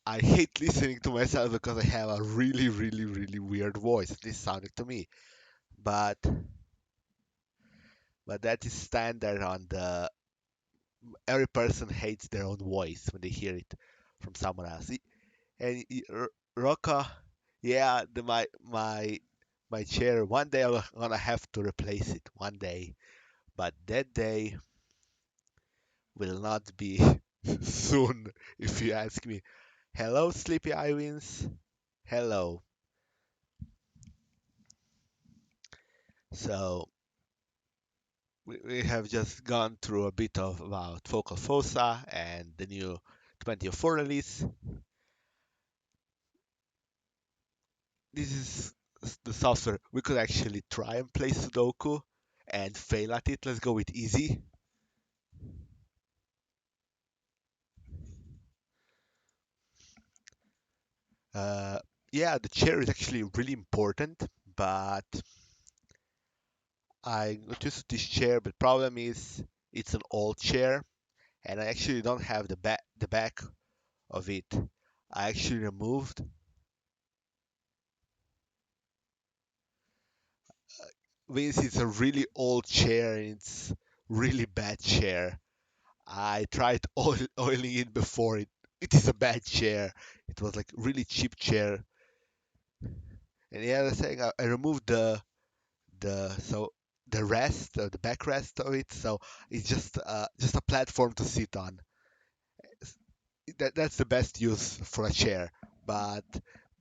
Speaker 2: I hate listening to myself because I have a really, really, really weird voice. At least sounding to me. But that is standard on the. Every person hates their own voice when they hear it from someone else. And Rocca, yeah, my chair. One day I'm gonna have to replace it. One day, but that day will not be soon. If you ask me. Hello, Sleepy Irons. Hello. So we have just gone through a bit of about Focal Fossa and the new 2004 release. This is the software. We could actually try and play Sudoku and fail at it. Let's go with easy. Uh, yeah, the chair is actually really important, but I got used to this chair. But problem is, it's an old chair, and I actually don't have the back of it. I actually removed. Means it's a really old chair and it's really bad chair. I tried oiling it before it. It is a bad chair. It was like really cheap chair. And the other thing, I removed the rest, the backrest of it, so it's just a platform to sit on. That's the best use for a chair. But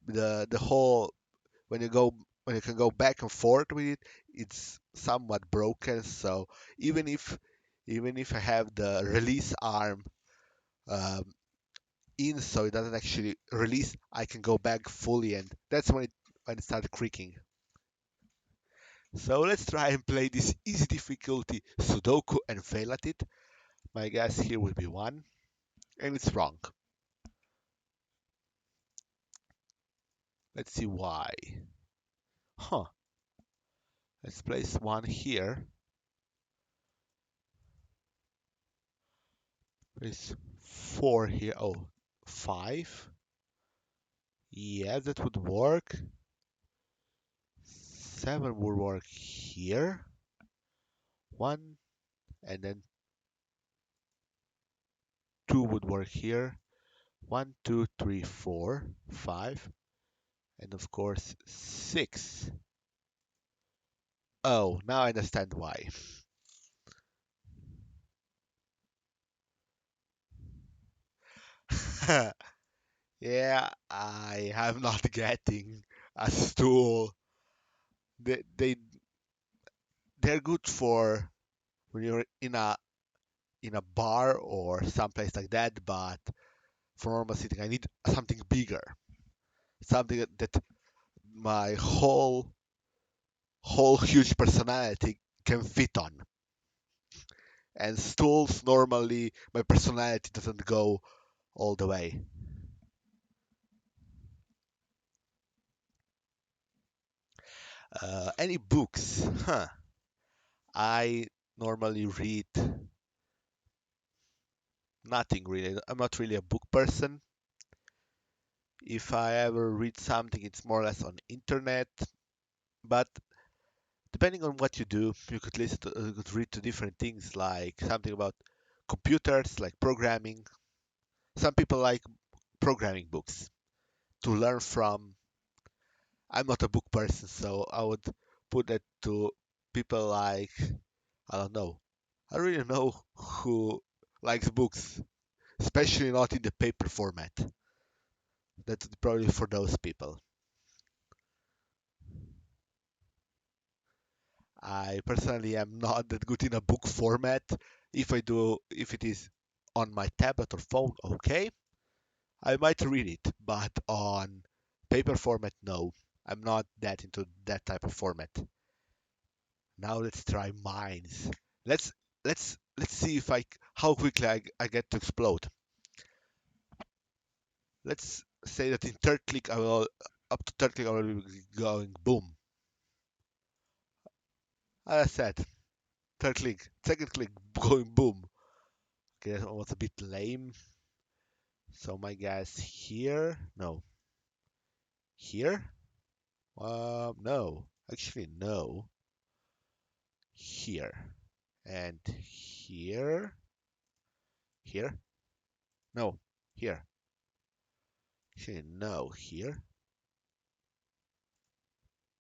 Speaker 2: the whole when you go when you can go back and forth with it, it's somewhat broken. So even if even if I have the release arm um, in, so it doesn't actually release, I can go back fully, and that's when it started creaking. So let's try and play this easy difficulty Sudoku and fail at it. My guess here will be one, and it's wrong. Let's see why. Huh. Let's place one here. Place four here. Oh, five. Yeah, that would work. Seven would work here. One, and then two would work here. One, two, three, four, five, and of course six. Oh, now I understand why. Yeah, I am not getting a stool. They, they they're good for when you're in a bar or someplace like that, but for normal sitting, I need something bigger, something that my whole huge personality can fit on. And stools normally my personality doesn't go all the way. Any books? Huh. I normally read nothing really. I'm not really a book person. If I ever read something, it's more or less on internet. But depending on what you do, you could you could read to different things, like something about computers, like programming. Some people like programming books to learn from. I'm not a book person, so I would put that to people like, I don't know. I don't really know who likes books, especially not in the paper format. That's probably for those people. I personally am not that good in a book format. If it is on my tablet or phone, okay, I might read it, but on paper format, no. I'm not that into that type of format. Now let's try mines. Let's let's see if how quickly I get to explode. Let's say that in third click I will up to third click I will be going boom. As I said, third click, second click, going boom. Okay, that was a bit lame. So my guess here, no, here, no, actually no, here and here, here, no, here, actually no, here.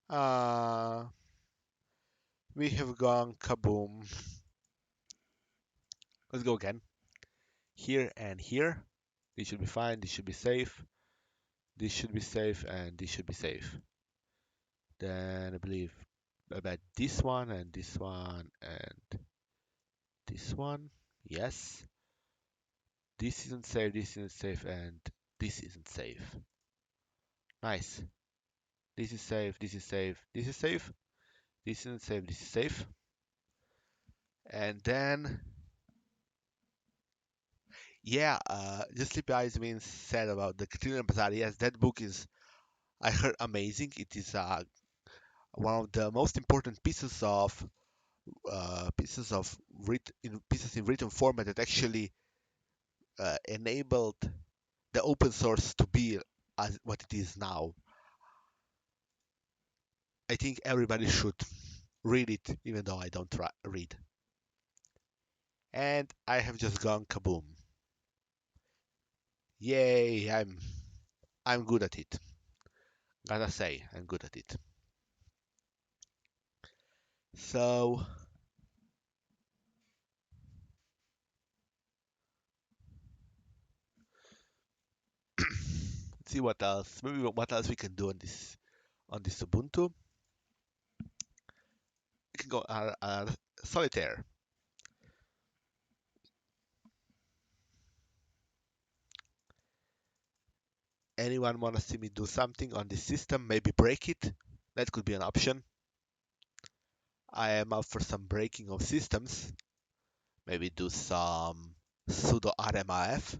Speaker 2: Uh, we have gone kaboom. Let's go again. Here and here. This should be fine. This should be safe. This should be safe, and this should be safe. Then I believe about this one and this one and this one. Yes. This isn't safe, this isn't safe, and this isn't safe. Nice. This is safe, this is safe, this is safe, this isn't safe, this is safe. And then, yeah, just Sleepy Eyes means said about the Katrina Bazaar. Yes, that book is, I heard, amazing. It is one of the most important pieces in written format that actually enabled the open source to be as what it is now. I think everybody should read it, even though I don't read. And I have just gone kaboom. Yay! I'm good at it. Gotta say, I'm good at it. So let's see what else. Maybe what else we can do on this Ubuntu. We can go solitaire. Anyone wanna see me do something on this system? Maybe break it. That could be an option. I am up for some breaking of systems. Maybe do some sudo rmrf.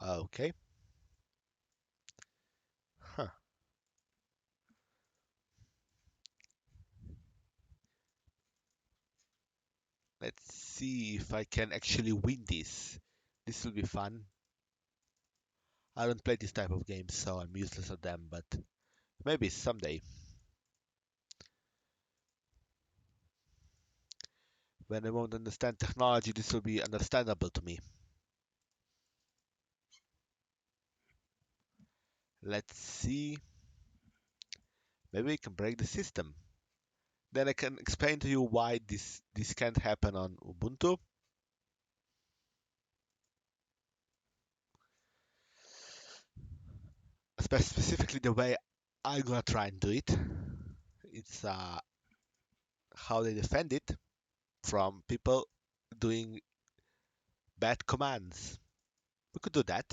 Speaker 2: Okay. Huh. Let's see if I can actually win this. This will be fun. I don't play this type of games, so I'm useless at them, but maybe someday. When I won't understand technology, this will be understandable to me. Let's see. Maybe we can break the system. Then I can explain to you why this can't happen on Ubuntu. Specifically the way I'm gonna try and do it. It's how they defend it from people doing bad commands. We could do that,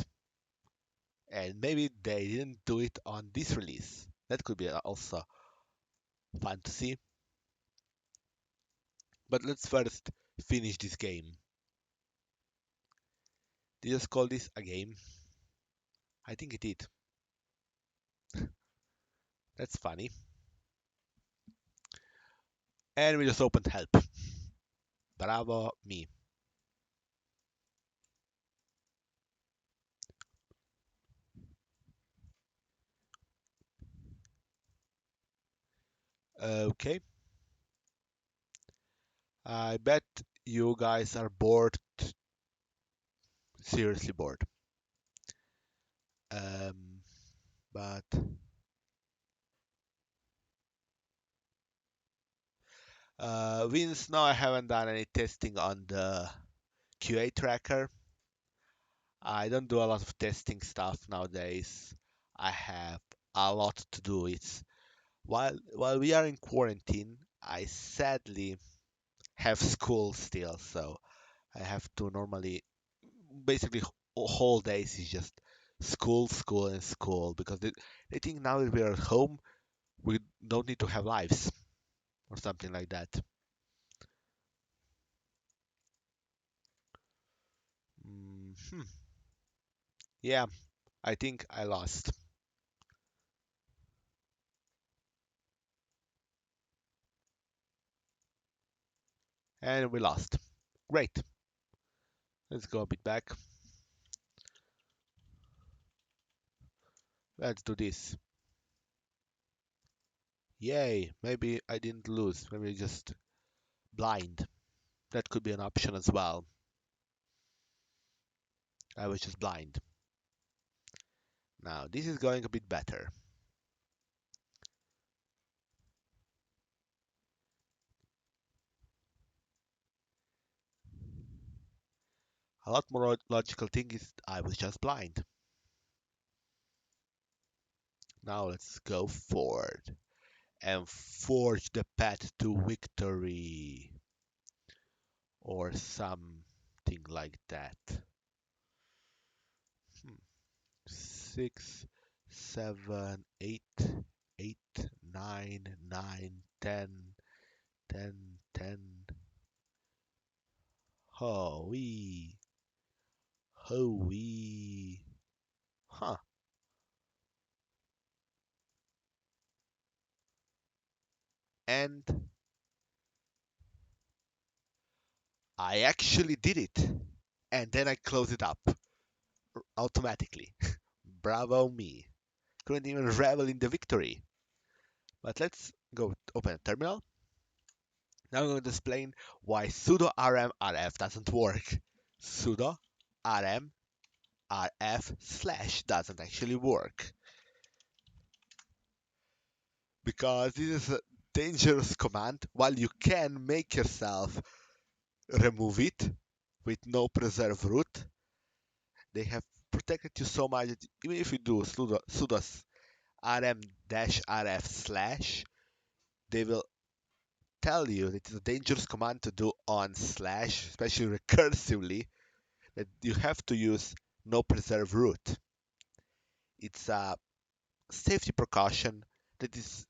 Speaker 2: and maybe they didn't do it on this release. That could be also fun to see. But let's first finish this game. Did you just call this a game? I think it did. That's funny. And we just opened help. Bravo me. Okay. I bet you guys are bored, seriously bored. Um, but Vince, no, I haven't done any testing on the QA tracker. I don't do a lot of testing stuff nowadays. I have a lot to do. It's while we are in quarantine, I sadly have school still, so I have to normally basically whole days is just school, school, and school because they think now that we are at home, we don't need to have lives or something like that. Hmm. Yeah, I think I lost, and we lost. Great. Let's go a bit back. Let's do this. Yay! Maybe I didn't lose. Maybe just blind. That could be an option as well. I was just blind. Now this is going a bit better. A lot more logical thing is I was just blind. Now let's go forward and forge the path to victory or something like that. Hmm. 6, 7, 8, 8, 9, 9, 10, 10, 10. Ho-wee, ho-wee. Huh. And I actually did it. And then I close it up automatically. Bravo me. Couldn't even revel in the victory. But let's go open a terminal. Now I'm going to explain why sudo rm rf doesn't work. Sudo rm rf slash doesn't actually work. Because this is a dangerous command. While you can make yourself remove it with no preserve root, they have protected you so much that even if you do sudo rm-rf slash, they will tell you that it's a dangerous command to do on slash, especially recursively, that you have to use no preserve root. It's a safety precaution that is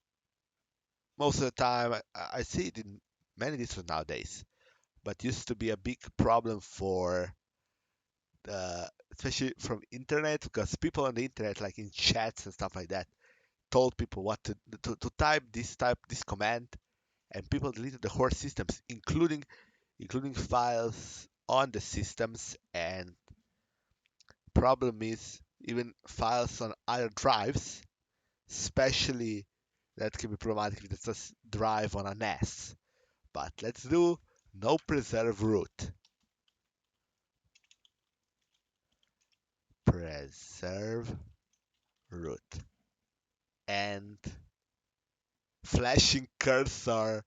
Speaker 2: most of the time I see it in many distros nowadays, but used to be a big problem for the especially from internet, because people on the internet, like in chats and stuff like that, told people what to type this command, and people deleted the whole systems, including files on the systems. And problem is even files on other drives, especially that can be problematic if it's a drive on a NAS. But let's do no preserve root. Preserve root. And flashing cursor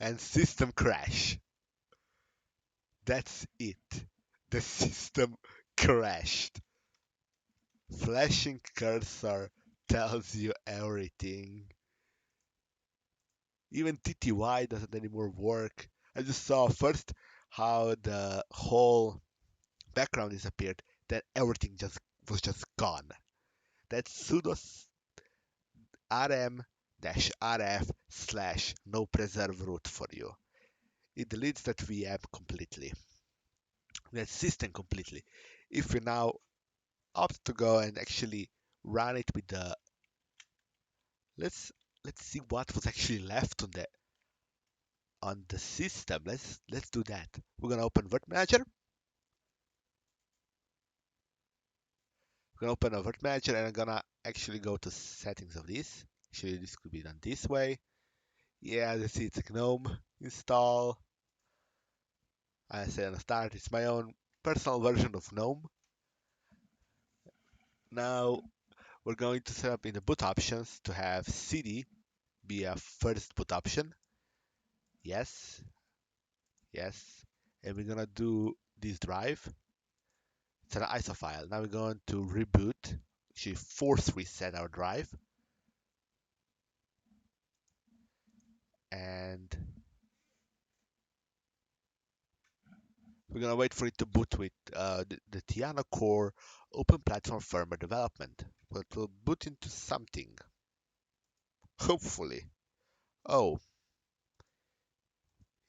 Speaker 2: and system crash. That's it. The system crashed. Flashing cursor tells you everything. Even TTY doesn't anymore work. I just saw first how the whole background disappeared, then everything just was just gone. That's sudo rm-rf slash no preserve root for you. It deletes that VM completely, that system completely. If you now opt to go and actually run it with the let's let's see what was actually left on the system. Let's do that. We're gonna open Virt Manager. We're gonna open a Virt Manager and I'm gonna actually go to settings of this. Actually, this could be done this way. Yeah, let's see, it's a Gnome install. I say on the start, it's my own personal version of Gnome. Now we're going to set up in the boot options to have CD be a first boot option. Yes, yes. And we're gonna do this drive. It's an ISO file. Now we're going to reboot, actually force reset our drive. And we're gonna wait for it to boot with the Tiana Core Open Platform Firmware Development. But we'll boot into something. Hopefully. Oh,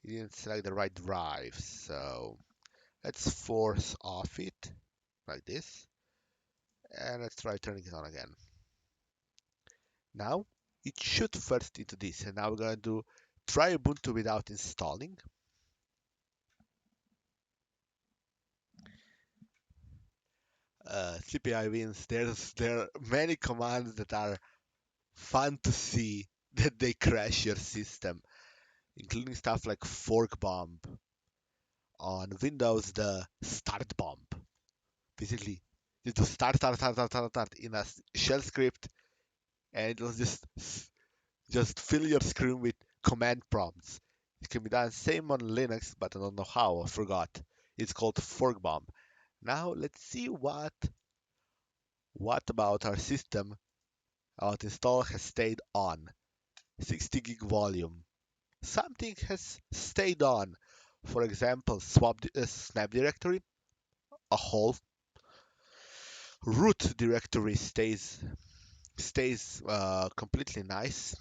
Speaker 2: you didn't select the right drive, so let's force off it like this. And let's try turning it on again. Now it should first into this, and now we're gonna do try Ubuntu without installing. CPI wins. There are many commands that are fun to see that they crash your system, including stuff like fork bomb. On Windows, the start bomb. Basically, you do start in a shell script, and it will just fill your screen with command prompts. It can be done same on Linux, but I don't know how. I forgot. It's called fork bomb. Now let's see what about our system out install has stayed on. 60 gig volume. Something has stayed on. For example, snap directory, a whole root directory stays completely nice.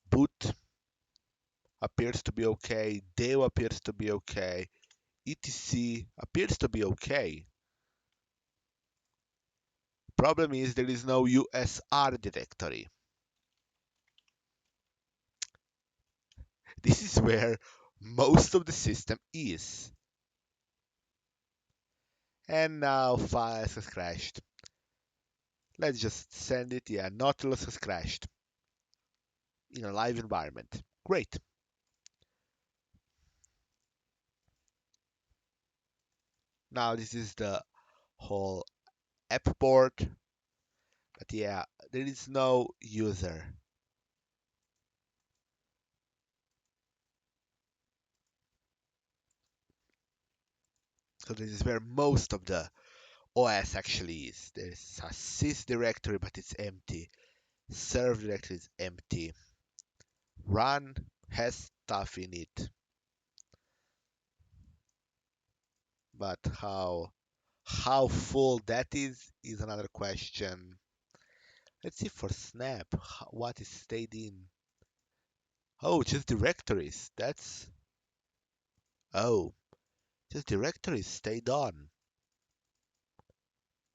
Speaker 2: Boot appears to be okay. Dev appears to be okay. etc appears to be okay. Problem is there is no USR directory. This is where most of the system is. And now files has crashed. Let's just send it. Yeah, Nautilus has crashed in a live environment. Great. Now this is the whole app port. But yeah, there is no user. So this is where most of the OS actually is. There's a sys directory, but it's empty. Serve directory is empty. Run has stuff in it. But how full that is another question. Let's see for snap what is stayed in. Oh, just directories. Oh, this directory stayed on.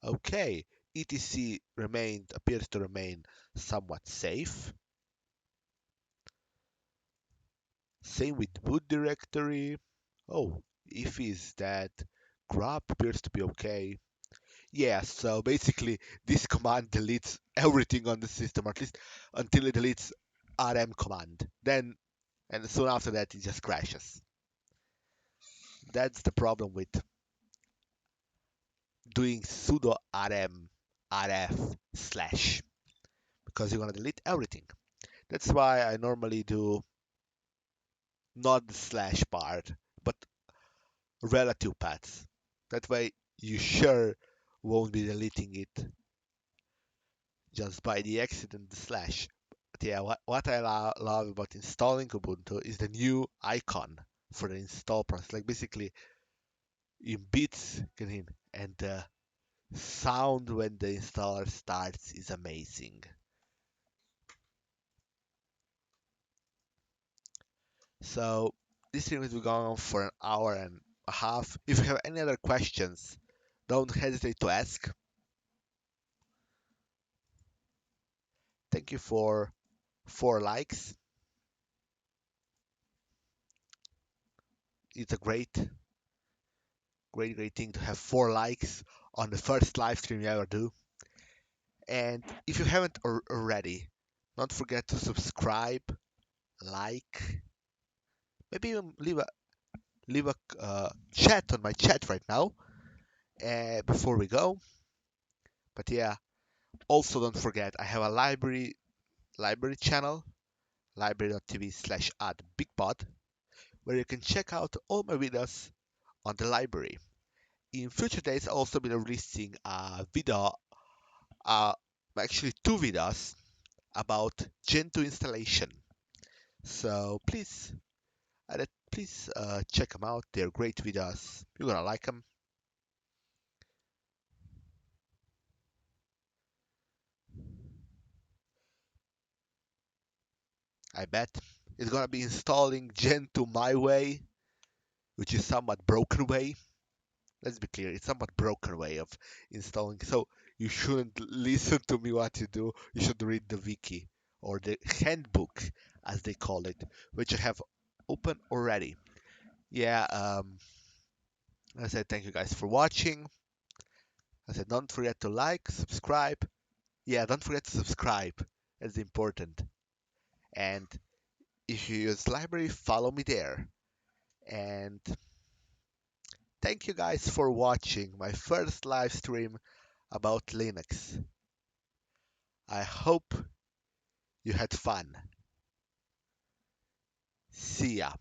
Speaker 2: Okay, etc appears to remain somewhat safe. Same with boot directory. Oh, if is that grub appears to be okay. Yeah, so basically this command deletes everything on the system, or at least until it deletes rm command. Then, and soon after that, it just crashes. That's the problem with doing sudo rm rf slash, because you're gonna delete everything. That's why I normally do not the slash part, but relative paths. That way you sure won't be deleting it just by the accident the slash. But yeah, what I love about installing Ubuntu is the new icon for the install process. Like basically in bits, and the sound when the installer starts is amazing. So this stream has been going on for an hour and a half. If you have any other questions, don't hesitate to ask. Thank you for 4 likes. It's a great thing to have 4 likes on the first live stream you ever do. And if you haven't already, don't forget to subscribe, like, maybe even leave a chat on my chat right now before we go. But yeah, also don't forget I have a library channel, library.tv/@bigpod, where you can check out all my videos on the library. In future days, I'll also be releasing a video, uh, actually 2 videos about Gentoo installation. So please check them out. They're great videos. You're gonna like them. I bet. It's gonna be installing Gentoo my way, which is somewhat broken way. Let's be clear, it's somewhat broken way of installing. So you shouldn't listen to me what you do. You should read the wiki or the handbook, as they call it, which I have open already. Yeah. I said thank you guys for watching. I said don't forget to like, subscribe. Yeah, don't forget to subscribe. That's important. And if you use library, follow me there. And thank you guys for watching my first live stream about Linux. I hope you had fun. See ya.